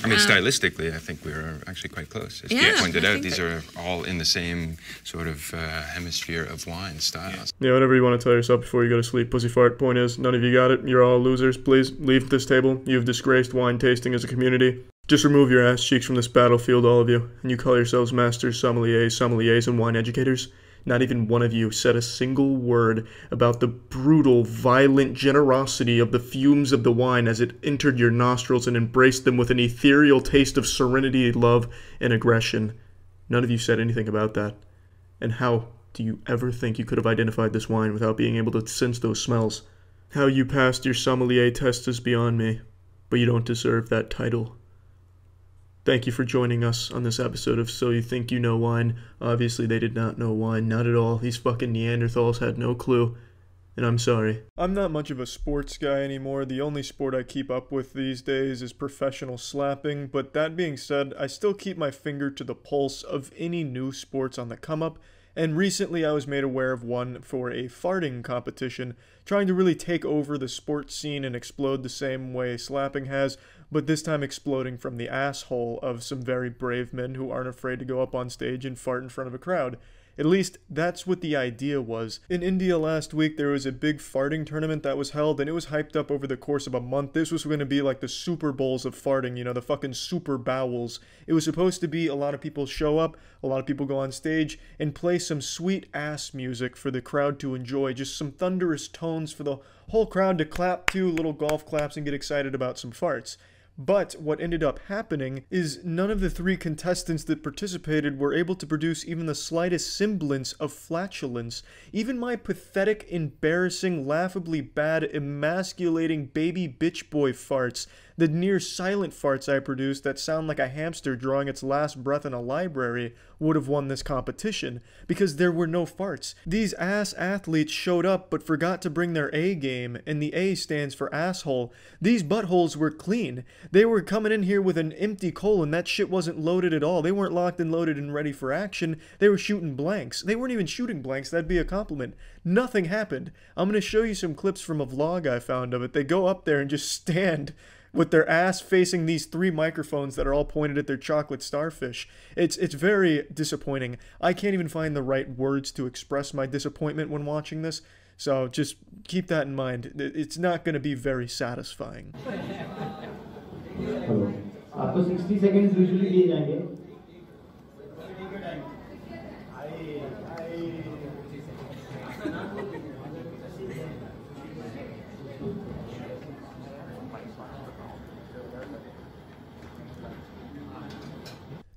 I mean, stylistically, I think we were actually quite close. As you pointed out, these are all in the same sort of hemisphere of wine styles. Yeah, whatever you want to tell yourself before you go to sleep, pussy fart. Point is, none of you got it. You're all losers. Please leave this table. You've disgraced wine tasting as a community. Just remove your ass cheeks from this battlefield, all of you. And you call yourselves masters, sommeliers, and wine educators. Not even one of you said a single word about the brutal, violent generosity of the fumes of the wine as it entered your nostrils and embraced them with an ethereal taste of serenity, love, and aggression. None of you said anything about that. And how do you ever think you could have identified this wine without being able to sense those smells? How you passed your sommelier test is beyond me, but you don't deserve that title. Thank you for joining us on this episode of So You Think You Know Wine. Obviously, they did not know wine. Not at all. These fucking Neanderthals had no clue. And I'm sorry. I'm not much of a sports guy anymore. The only sport I keep up with these days is professional slapping. But that being said, I still keep my finger to the pulse of any new sports on the come-up. And recently I was made aware of one for a farting competition, trying to really take over the sports scene and explode the same way slapping has, but this time exploding from the asshole of some very brave men who aren't afraid to go up on stage and fart in front of a crowd. At least, that's what the idea was. In India last week, there was a big farting tournament that was held, and it was hyped up over the course of a month. This was going to be like the Super Bowls of farting, you know, the fucking Super Bowels. It was supposed to be a lot of people show up, a lot of people go on stage, and play some sweet-ass music for the crowd to enjoy. Just some thunderous tones for the whole crowd to clap to, little golf claps, and get excited about some farts. But what ended up happening is none of the three contestants that participated were able to produce even the slightest semblance of flatulence. Even my pathetic, embarrassing, laughably bad, emasculating baby bitch boy farts, the near silent farts I produced that sound like a hamster drawing its last breath in a library, would have won this competition, because there were no farts. These ass athletes showed up but forgot to bring their A game, and the A stands for asshole. These buttholes were clean. They were coming in here with an empty colon. That shit wasn't loaded at all. They weren't locked and loaded and ready for action. They were shooting blanks. They weren't even shooting blanks. That'd be a compliment. Nothing happened. I'm going to show you some clips from a vlog I found of it. They go up there and just stand with their ass facing these three microphones that are all pointed at their chocolate starfish. It's very disappointing. I can't even find the right words to express my disappointment when watching this, so just keep that in mind. It's not going to be very satisfying. Hello आपको 60 seconds usually दिए जाएंगे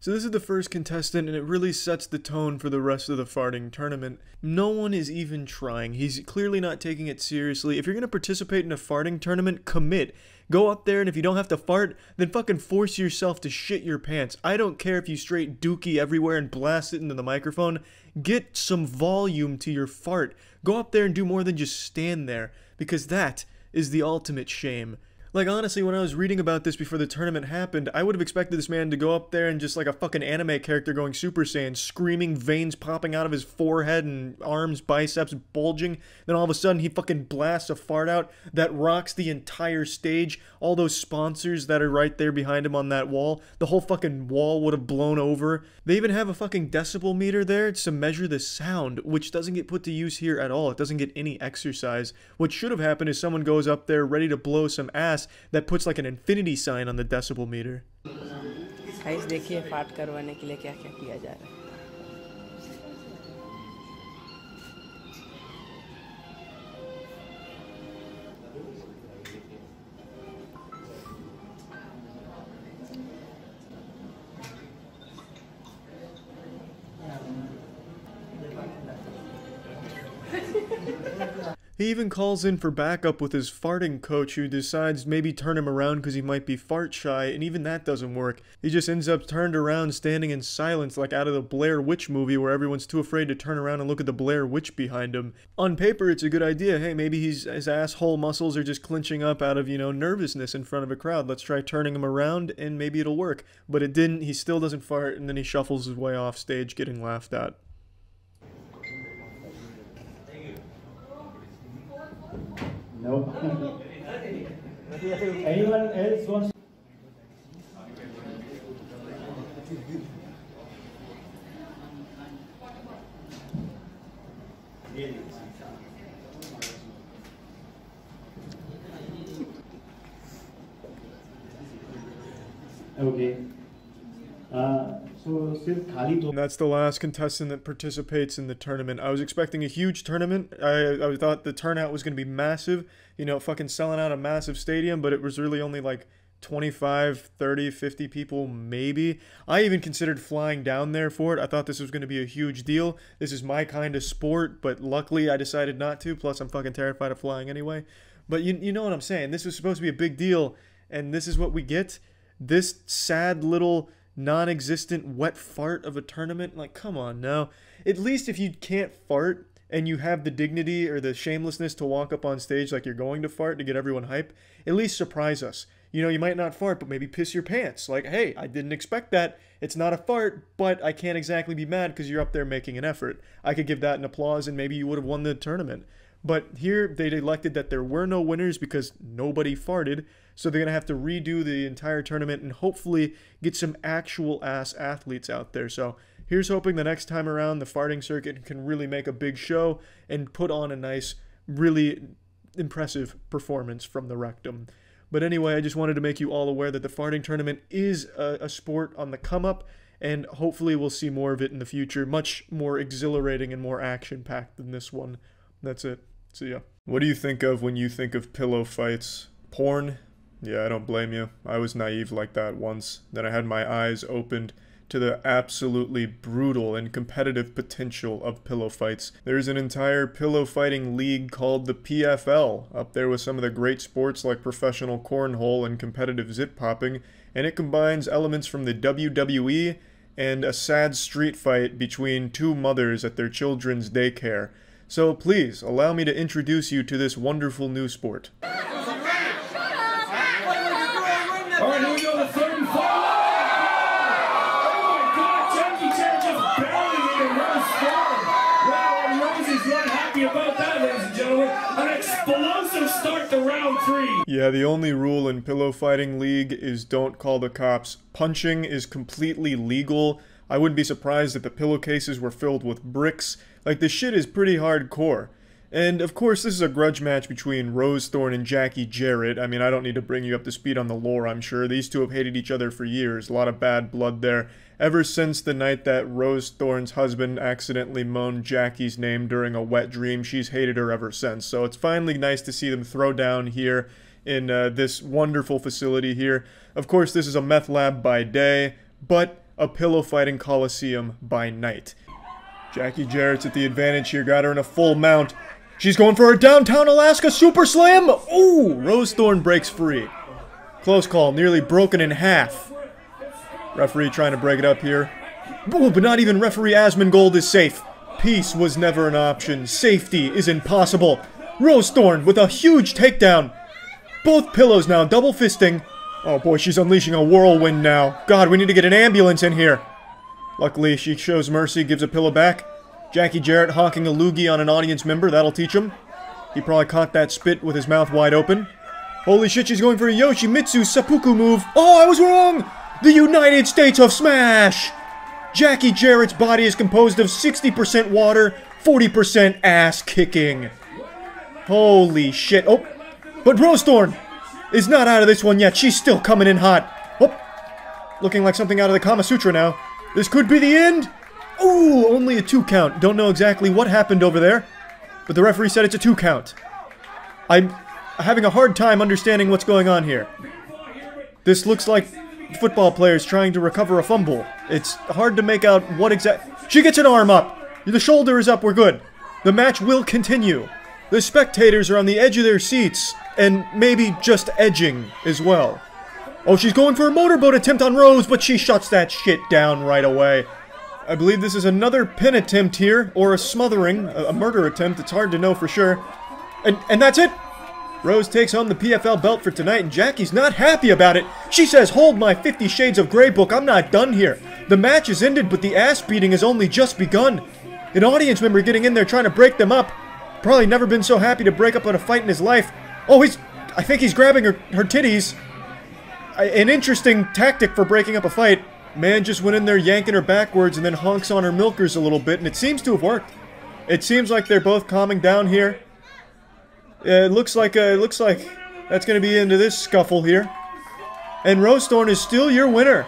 So this is the first contestant, and it really sets the tone for the rest of the farting tournament. No one is even trying. He's clearly not taking it seriously. If you're going to participate in a farting tournament, commit. Go up there, and if you don't have to fart, then fucking force yourself to shit your pants. I don't care if you straight dookie everywhere and blast it into the microphone. Get some volume to your fart. Go up there and do more than just stand there, because that is the ultimate shame. Like, honestly, when I was reading about this before the tournament happened, I would have expected this man to go up there and just like a fucking anime character going Super Saiyan, screaming, veins popping out of his forehead and arms, biceps bulging. Then all of a sudden, he fucking blasts a fart out that rocks the entire stage. All those sponsors that are right there behind him on that wall, the whole fucking wall would have blown over. They even have a fucking decibel meter there to measure the sound, which doesn't get put to use here at all. It doesn't get any exercise. What should have happened is someone goes up there ready to blow some ass that puts like an infinity sign on the decibel meter. Guys देखिए फाट करवाने के लिए क्या-क्या किया जा रहा है. He even calls in for backup with his farting coach, who decides maybe turn him around because he might be fart shy, and even that doesn't work. He just ends up turned around standing in silence like out of the Blair Witch movie where everyone's too afraid to turn around and look at the Blair Witch behind him. On paper, it's a good idea. Hey, maybe his asshole muscles are just clenching up out of, nervousness in front of a crowd. Let's try turning him around and maybe it'll work. But it didn't. He still doesn't fart, and then he shuffles his way off stage getting laughed at. No. Anyone else wants? Okay. And that's the last contestant that participates in the tournament. I was expecting a huge tournament. I thought the turnout was going to be massive, fucking selling out a massive stadium, but it was really only like 25, 30, 50 people maybe. I even considered flying down there for it. I thought this was going to be a huge deal. This is my kind of sport, but luckily I decided not to. Plus I'm fucking terrified of flying anyway. But you know what I'm saying. This was supposed to be a big deal, and this is what we get. This sad little non-existent wet fart of a tournament. Like, come on now. At least if you can't fart and you have the dignity or the shamelessness to walk up on stage like you're going to fart to get everyone hype, at least surprise us. You might not fart, but maybe piss your pants. Like, hey, I didn't expect that. It's not a fart, but I can't exactly be mad because you're up there making an effort. I could give that an applause and maybe you would have won the tournament. But here they elected that there were no winners because nobody farted. So they're going to have to redo the entire tournament and hopefully get some actual ass athletes out there. So here's hoping the next time around the farting circuit can really make a big show and put on a nice, really impressive performance from the rectum. But anyway, I just wanted to make you all aware that the farting tournament is a sport on the come up, and hopefully we'll see more of it in the future. Much more exhilarating and more action-packed than this one. That's it. See ya. What do you think of when you think of pillow fights? Porn? Yeah, I don't blame you. I was naive like that once. Then I had my eyes opened to the absolutely brutal and competitive potential of pillow fights. There's an entire pillow fighting league called the PFL, up there with some of the great sports like professional cornhole and competitive zip popping, and it combines elements from the WWE and a sad street fight between two mothers at their children's daycare. So please, allow me to introduce you to this wonderful new sport. All right, here we go, the third and final. Oh my God, Jackie Chan just barely into Rose forward. Wow, and Rose is not happy about that, ladies and gentlemen. An explosive start to round 3. Yeah, the only rule in pillow fighting league is don't call the cops. Punching is completely legal. I wouldn't be surprised if the pillowcases were filled with bricks. Like, the shit is pretty hardcore. And, of course, this is a grudge match between Rose Thorn and Jackie Jarrett. I mean, I don't need to bring you up to speed on the lore, I'm sure. These two have hated each other for years. A lot of bad blood there. Ever since the night that Rose Thorn's husband accidentally moaned Jackie's name during a wet dream, she's hated her ever since. So it's finally nice to see them throw down here in this wonderful facility here. Of course, this is a meth lab by day, but a pillow fighting coliseum by night. Jackie Jarrett's at the advantage here, got her in a full mount. She's going for her downtown Alaska super slam! Ooh, Rose Thorn breaks free. Close call, nearly broken in half. Referee trying to break it up here. Ooh, but not even referee Asmongold is safe. Peace was never an option. Safety is impossible. Rose Thorn with a huge takedown. Both pillows now, double fisting. Oh boy, she's unleashing a whirlwind now. God, we need to get an ambulance in here. Luckily, she shows mercy, gives a pillow back. Jackie Jarrett honking a loogie on an audience member, that'll teach him. He probably caught that spit with his mouth wide open. Holy shit, she's going for a Yoshimitsu seppuku move. Oh, I was wrong! The United States of Smash! Jackie Jarrett's body is composed of 60% water, 40% ass kicking. Holy shit. Oh, but Rose Thorn is not out of this one yet. She's still coming in hot. Oh, looking like something out of the Kama Sutra now. This could be the end. Ooh, only a 2 count. Don't know exactly what happened over there, but the referee said it's a 2 count. I'm having a hard time understanding what's going on here. This looks like football players trying to recover a fumble. It's hard to make out what exact... She gets an arm up. The shoulder is up. We're good. The match will continue. The spectators are on the edge of their seats, and maybe just edging as well. Oh, she's going for a motorboat attempt on Rose, but she shuts that shit down right away. I believe this is another pin attempt here, or a smothering, a murder attempt. It's hard to know for sure. And that's it. Rose takes home the PFL belt for tonight, and Jackie's not happy about it. She says, hold my 50 Shades of Grey book, I'm not done here. The match is ended, but the ass beating has only just begun. An audience member getting in there trying to break them up. Probably never been so happy to break up on a fight in his life. Oh, I think he's grabbing her titties. An interesting tactic for breaking up a fight. Man just went in there yanking her backwards and then honks on her milkers a little bit, and it seems to have worked. It seems like they're both calming down here. It looks like that's going to be into this scuffle here. And Rose Thorn is still your winner.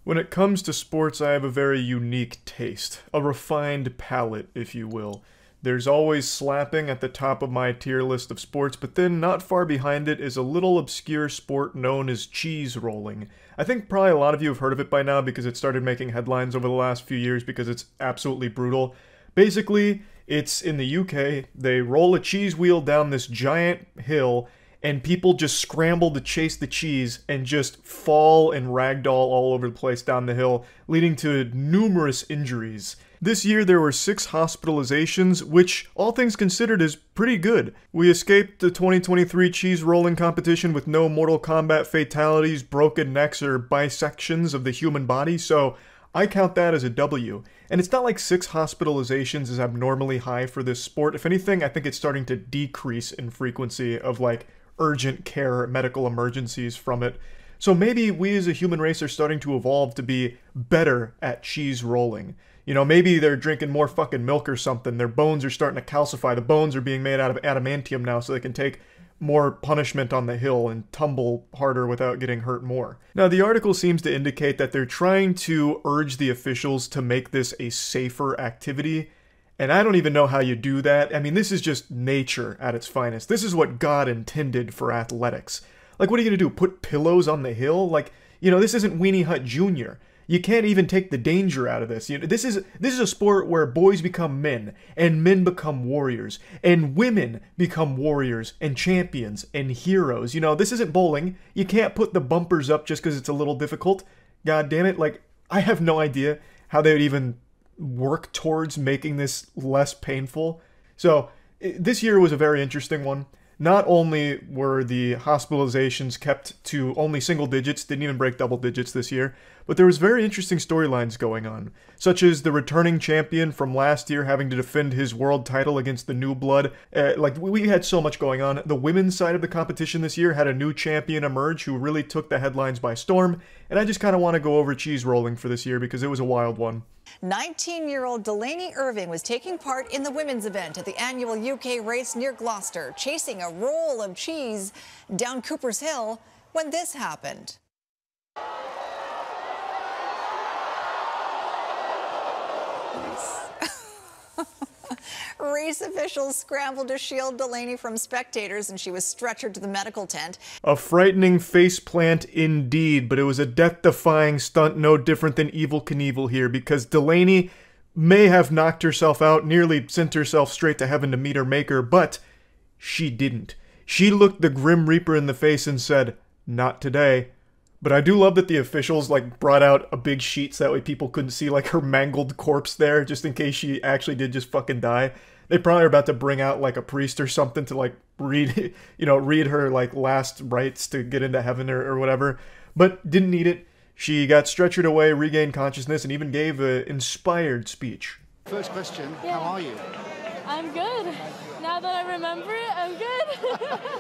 When it comes to sports, I have a very unique taste. A refined palate, if you will. There's always slapping at the top of my tier list of sports, but then not far behind it is a little obscure sport known as cheese rolling. I think probably a lot of you have heard of it by now because it started making headlines over the last few years because it's absolutely brutal. Basically, it's in the UK. They roll a cheese wheel down this giant hill, and people just scramble to chase the cheese and just fall and ragdoll all over the place down the hill, leading to numerous injuries. This year there were 6 hospitalizations, which, all things considered, is pretty good. We escaped the 2023 cheese rolling competition with no Mortal Kombat fatalities, broken necks, or bisections of the human body, so I count that as a W. And it's not like 6 hospitalizations is abnormally high for this sport. If anything, I think it's starting to decrease in frequency of, like, urgent care medical emergencies from it. So maybe we as a human race are starting to evolve to be better at cheese rolling. You know, maybe they're drinking more fucking milk or something. Their bones are starting to calcify. The bones are being made out of adamantium now so they can take more punishment on the hill and tumble harder without getting hurt more. Now, the article seems to indicate that they're trying to urge the officials to make this a safer activity. And I don't even know how you do that. I mean, this is just nature at its finest. This is what God intended for athletics. Like, what are you going to do? Put pillows on the hill? Like, you know, this isn't Weenie Hut Jr. You can't even take the danger out of this. You know, this is a sport where boys become men, and men become warriors, and women become warriors, and champions, and heroes. You know, this isn't bowling. You can't put the bumpers up just because it's a little difficult. God damn it. Like, I have no idea how they would even work towards making this less painful. So, this year was a very interesting one. Not only were the hospitalizations kept to only single digits, didn't even break double digits this year, but there was very interesting storylines going on, such as the returning champion from last year having to defend his world title against the new blood. We had so much going on. The women's side of the competition this year had a new champion emerge who really took the headlines by storm, and I just kind of want to go over cheese rolling for this year because it was a wild one. 19-year-old Delaney Irving was taking part in the women's event at the annual UK race near Gloucester, chasing a roll of cheese down Cooper's Hill when this happened. Race officials scrambled to shield Delaney from spectators, and she was stretchered to the medical tent. A frightening faceplant indeed, but it was a death-defying stunt no different than Evel Knievel here, because Delaney may have knocked herself out, nearly sent herself straight to heaven to meet her maker, but she didn't. She looked the Grim Reaper in the face and said, "Not today." But I do love that the officials, like, brought out a big sheet so that way people couldn't see, like, her mangled corpse there, just in case she actually did just fucking die. They probably are about to bring out like a priest or something to like read, read her like last rites to get into heaven or whatever. But didn't need it. She got stretchered away, regained consciousness, and even gave an inspired speech. First question, how are you? I'm good. Now that I remember it, I'm good.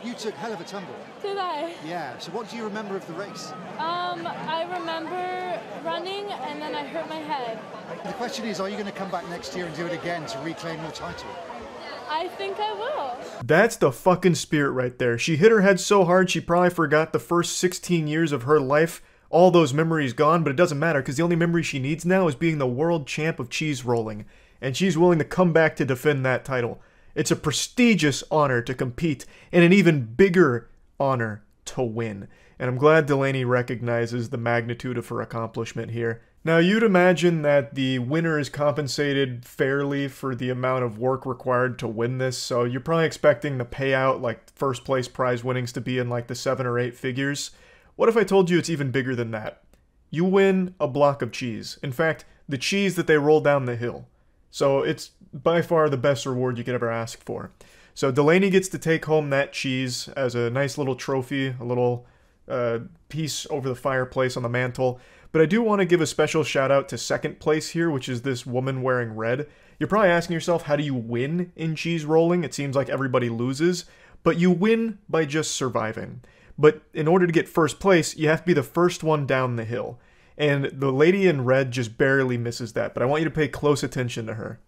You took hell of a tumble. Did I? Yeah, so what do you remember of the race? I remember running and then I hurt my head. The question is, are you going to come back next year and do it again to reclaim your title? I think I will. That's the fucking spirit right there. She hit her head so hard she probably forgot the first 16 years of her life. All those memories gone, but it doesn't matter because the only memory she needs now is being the world champ of cheese rolling. And she's willing to come back to defend that title. It's a prestigious honor to compete, and an even bigger honor to win. And I'm glad Delaney recognizes the magnitude of her accomplishment here. Now, you'd imagine that the winner is compensated fairly for the amount of work required to win this, so you're probably expecting the payout, like first place prize winnings, to be in like the 7 or 8 figures. What if I told you it's even bigger than that? You win a block of cheese. In fact, the cheese that they roll down the hill. So it's by far the best reward you could ever ask for. So Delaney gets to take home that cheese as a nice little trophy, a little piece over the fireplace on the mantle. But I do want to give a special shout out to second place here, which is this woman wearing red. You're probably asking yourself, how do you win in cheese rolling? It seems like everybody loses, but you win by just surviving. But in order to get first place, you have to be the first one down the hill. And the lady in red just barely misses that, but I want you to pay close attention to her.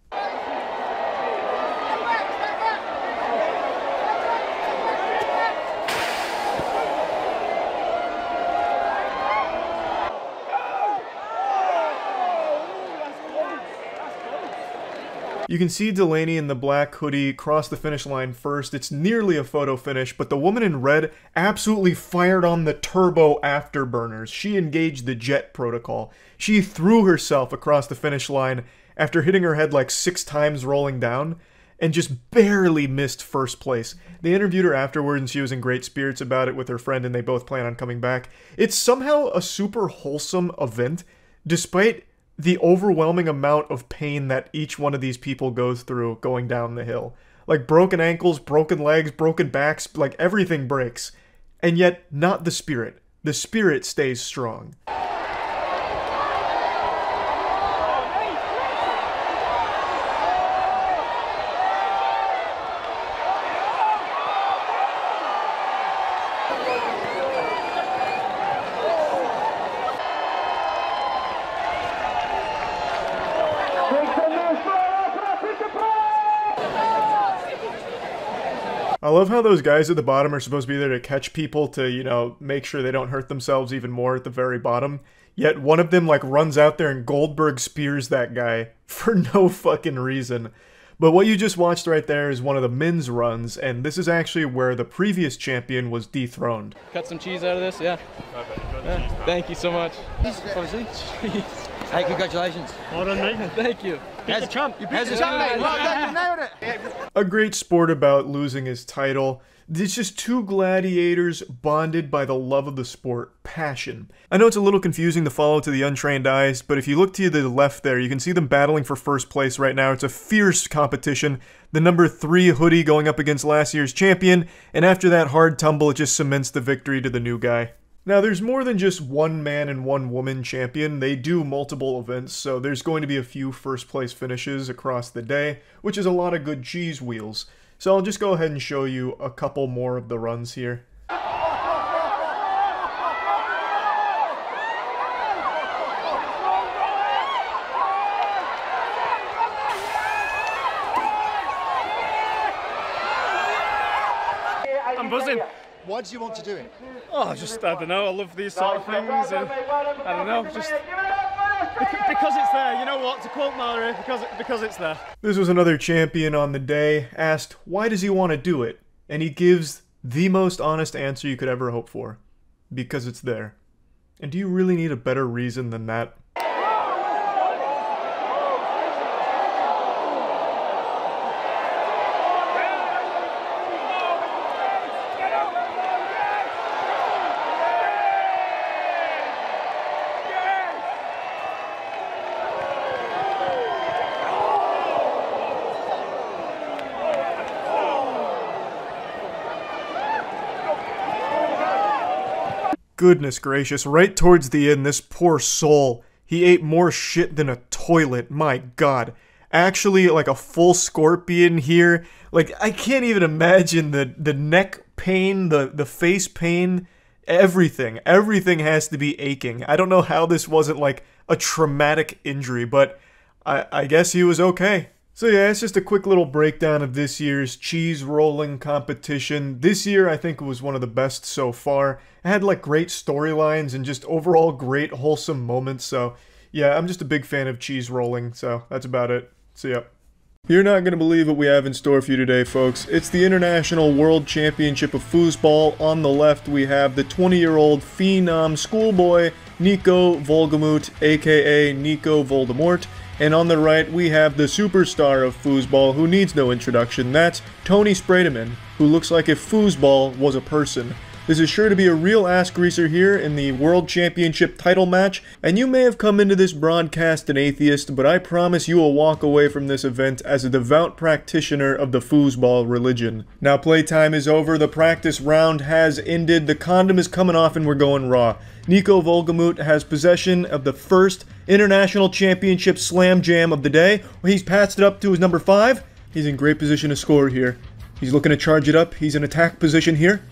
You can see Delaney in the black hoodie cross the finish line first. It's nearly a photo finish, but the woman in red absolutely fired on the turbo afterburners. She engaged the jet protocol. She threw herself across the finish line after hitting her head like 6 times rolling down and just barely missed first place. They interviewed her afterwards and she was in great spirits about it with her friend and they both plan on coming back. It's somehow a super wholesome event despite the overwhelming amount of pain that each one of these people goes through going down the hill. Like broken ankles, broken legs, broken backs, like everything breaks. And yet, not the spirit. The spirit stays strong. I love how those guys at the bottom are supposed to be there to catch people to, make sure they don't hurt themselves even more at the very bottom. Yet one of them, runs out there and Goldberg spears that guy for no fucking reason. But what you just watched right there is one of the men's runs, and this is actually where the previous champion was dethroned. Cut some cheese out of this, yeah. Thank you so much. Obviously. Hey, congratulations. Well done, mate. Thank you. As a chump. You beat the chump, mate. Well done, you nailed it. A great sport about losing his title. It's just 2 gladiators bonded by the love of the sport, passion. I know it's a little confusing to follow to the untrained eyes, but if you look to the left there, you can see them battling for first place right now. It's a fierce competition. The number 3 hoodie going up against last year's champion, and after that hard tumble, it just cements the victory to the new guy. Now, there's more than just 1 man and 1 woman champion. They do multiple events, so there's going to be a few first place finishes across the day, which is a lot of good cheese wheels. So I'll just go ahead and show you a couple more of the runs here. I'm buzzing. Why did you want to do it? Oh, I don't know, I love these sort of things, and I don't know, just because it's there, you know what, to quote Mower, because it's there. This was another champion on the day, asked why does he want to do it, and he gives the most honest answer you could ever hope for. Because it's there. And do you really need a better reason than that? goodness gracious. Right towards the end, this poor soul, he ate more shit than a toilet. My God. Actually, like a full scorpion here. Like, I can't even imagine the neck pain, the face pain, everything. Everything has to be aching. I don't know how this wasn't like a traumatic injury, but I guess he was okay. So yeah, it's just a quick little breakdown of this year's cheese rolling competition. This year, I think it was one of the best so far. It had like great storylines and just overall great wholesome moments. So yeah, I'm just a big fan of cheese rolling. So that's about it. See ya. You're not going to believe what we have in store for you today, folks. It's the International World Championship of Foosball. On the left, we have the 20-year-old phenom schoolboy, Nico Volgemoot, aka Nico Voldemort. And on the right, we have the superstar of foosball, who needs no introduction. That's Tony Spraydeman, who looks like if foosball was a person. This is sure to be a real ass-greaser here in the World Championship title match, and you may have come into this broadcast an atheist, but I promise you will walk away from this event as a devout practitioner of the foosball religion. Now playtime is over, the practice round has ended, the condom is coming off and we're going raw. Nico Volgemoot has possession of the first International Championship Slam Jam of the day. He's passed it up to his number 5. He's in great position to score here. He's looking to charge it up. He's in attack position here.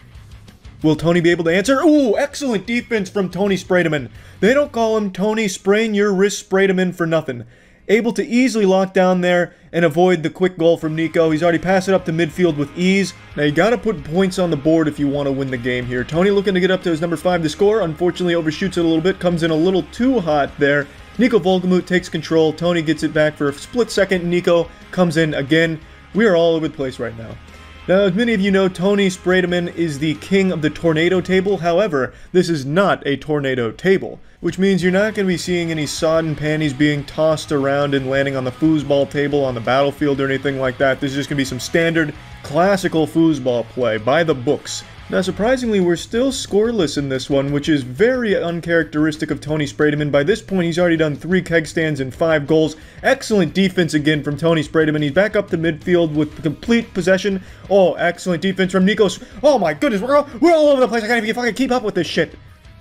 Will Tony be able to answer? Ooh, excellent defense from Tony Spraydeman. They don't call him Tony Sprain Your Wrist Spraydeman for nothing. Able to easily lock down there and avoid the quick goal from Nico. He's already passed it up to midfield with ease. Now you gotta put points on the board if you want to win the game here. Tony looking to get up to his number 5 to score. Unfortunately overshoots it a little bit. Comes in a little too hot there. Nico Volgemoot takes control. Tony gets it back for a split second. Nico comes in again. We are all over the place right now. Now, as many of you know, Tony Spraydeman is the king of the tornado table. However, this is not a tornado table, which means you're not going to be seeing any sodden panties being tossed around and landing on the foosball table on the battlefield or anything like that. This is just going to be some standard, classical foosball play by the books. Now, surprisingly, we're still scoreless in this one, which is very uncharacteristic of Tony Spraydeman. By this point, he's already done 3 keg stands and 5 goals. Excellent defense again from Tony Spraydeman. He's back up to midfield with complete possession. Oh, excellent defense from Nico. Oh my goodness, we're all over the place. I can't even fucking keep up with this shit.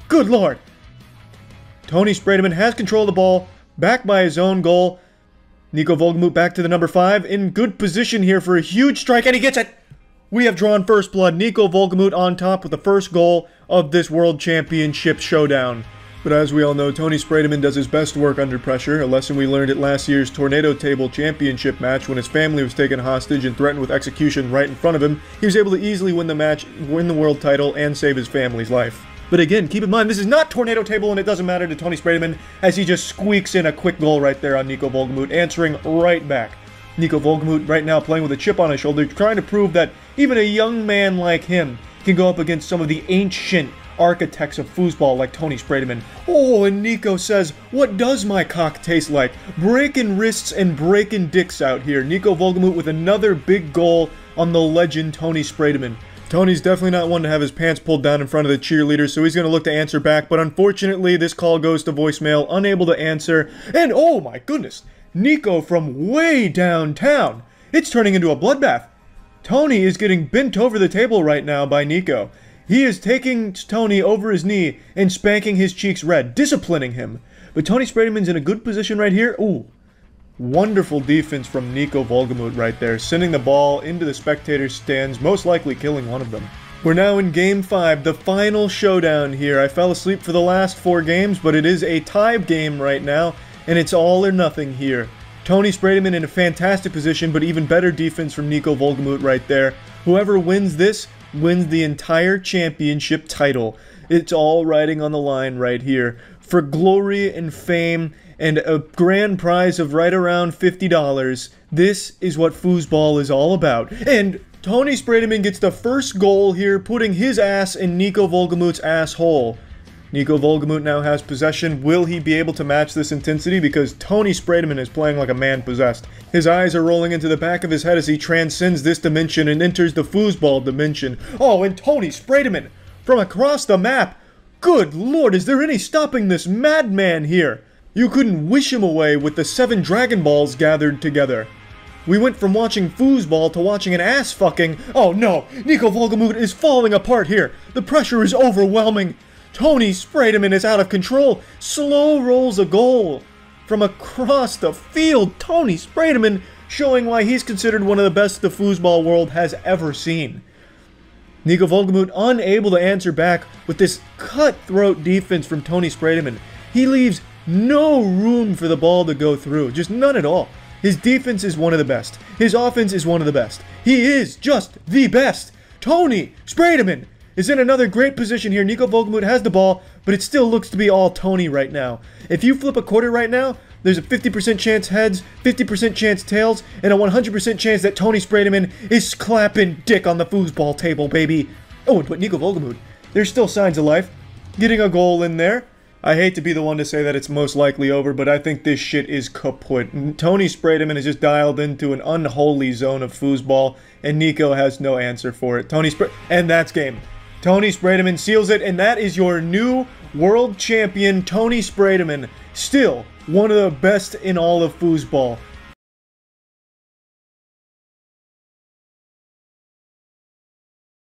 Good lord. Tony Spraydeman has control of the ball, back by his own goal. Nico Volgemoot back to the number 5, in good position here for a huge strike, and he gets it! We have drawn first blood. Nico Volgemoot on top with the first goal of this World Championship showdown. But as we all know, Tony Spraydeman does his best work under pressure, a lesson we learned at last year's Tornado Table Championship match when his family was taken hostage and threatened with execution right in front of him. He was able to easily win the match, win the world title, and save his family's life. But again, keep in mind, this is not Tornado Table, and it doesn't matter to Tony Spraydeman, as he just squeaks in a quick goal right there on Nico Volgemoot, answering right back. Nico Volgemoot right now playing with a chip on his shoulder, trying to prove that even a young man like him can go up against some of the ancient architects of foosball like Tony Spraydeman. Oh, and Nico says, what does my cock taste like? Breaking wrists and breaking dicks out here. Nico Volgemoot with another big goal on the legend Tony Spraydeman. Tony's definitely not one to have his pants pulled down in front of the cheerleaders, so he's going to look to answer back, but unfortunately this call goes to voicemail, unable to answer, and oh my goodness, Nico from way downtown. It's turning into a bloodbath. Tony is getting bent over the table right now by Nico. He is taking Tony over his knee and spanking his cheeks red, disciplining him. But Tony Spraydeman's in a good position right here. Ooh, wonderful defense from Nico Volgemoot right there, sending the ball into the spectator stands, most likely killing one of them. We're now in Game 5, the final showdown here. I fell asleep for the last 4 games, but it is a tie game right now, and it's all or nothing here. Tony Spraydeman in a fantastic position, but even better defense from Nico Volgemoot right there. Whoever wins this wins the entire championship title. It's all riding on the line right here. For glory and fame and a grand prize of right around $50, this is what foosball is all about. And Tony Spraydeman gets the first goal here, putting his ass in Nico Volgemoot's asshole. Nico Volgemoot now has possession. Will he be able to match this intensity? Because Tony Spraydeman is playing like a man possessed. His eyes are rolling into the back of his head as he transcends this dimension and enters the foosball dimension. Oh, and Tony Spraydeman from across the map. Good lord, is there any stopping this madman here? You couldn't wish him away with the 7 Dragon Balls gathered together. We went from watching foosball to watching an ass fucking. Oh no, Nico Volgemoot is falling apart here. The pressure is overwhelming. Tony Spraydeman is out of control. Slow rolls a goal from across the field. Tony Spraydeman showing why he's considered one of the best the foosball world has ever seen. Nico Volgemuth unable to answer back with this cutthroat defense from Tony Spraydeman. He leaves no room for the ball to go through, just none at all. His defense is one of the best. His offense is one of the best. He is just the best. Tony Spraydeman is in another great position here. Nico Volgemuth has the ball, but it still looks to be all Tony right now. If you flip a quarter right now, there's a 50% chance heads, 50% chance tails, and a 100% chance that Tony Spraydeman is clapping dick on the foosball table, baby. Oh, but Nico Volgemuth, there's still signs of life. Getting a goal in there. I hate to be the one to say that it's most likely over, but I think this shit is kaput. Tony Spraydeman is just dialed into an unholy zone of foosball, and Nico has no answer for it. And that's game. Tony Spraydeman seals it, and that is your new world champion, Tony Spraydeman. Still one of the best in all of foosball.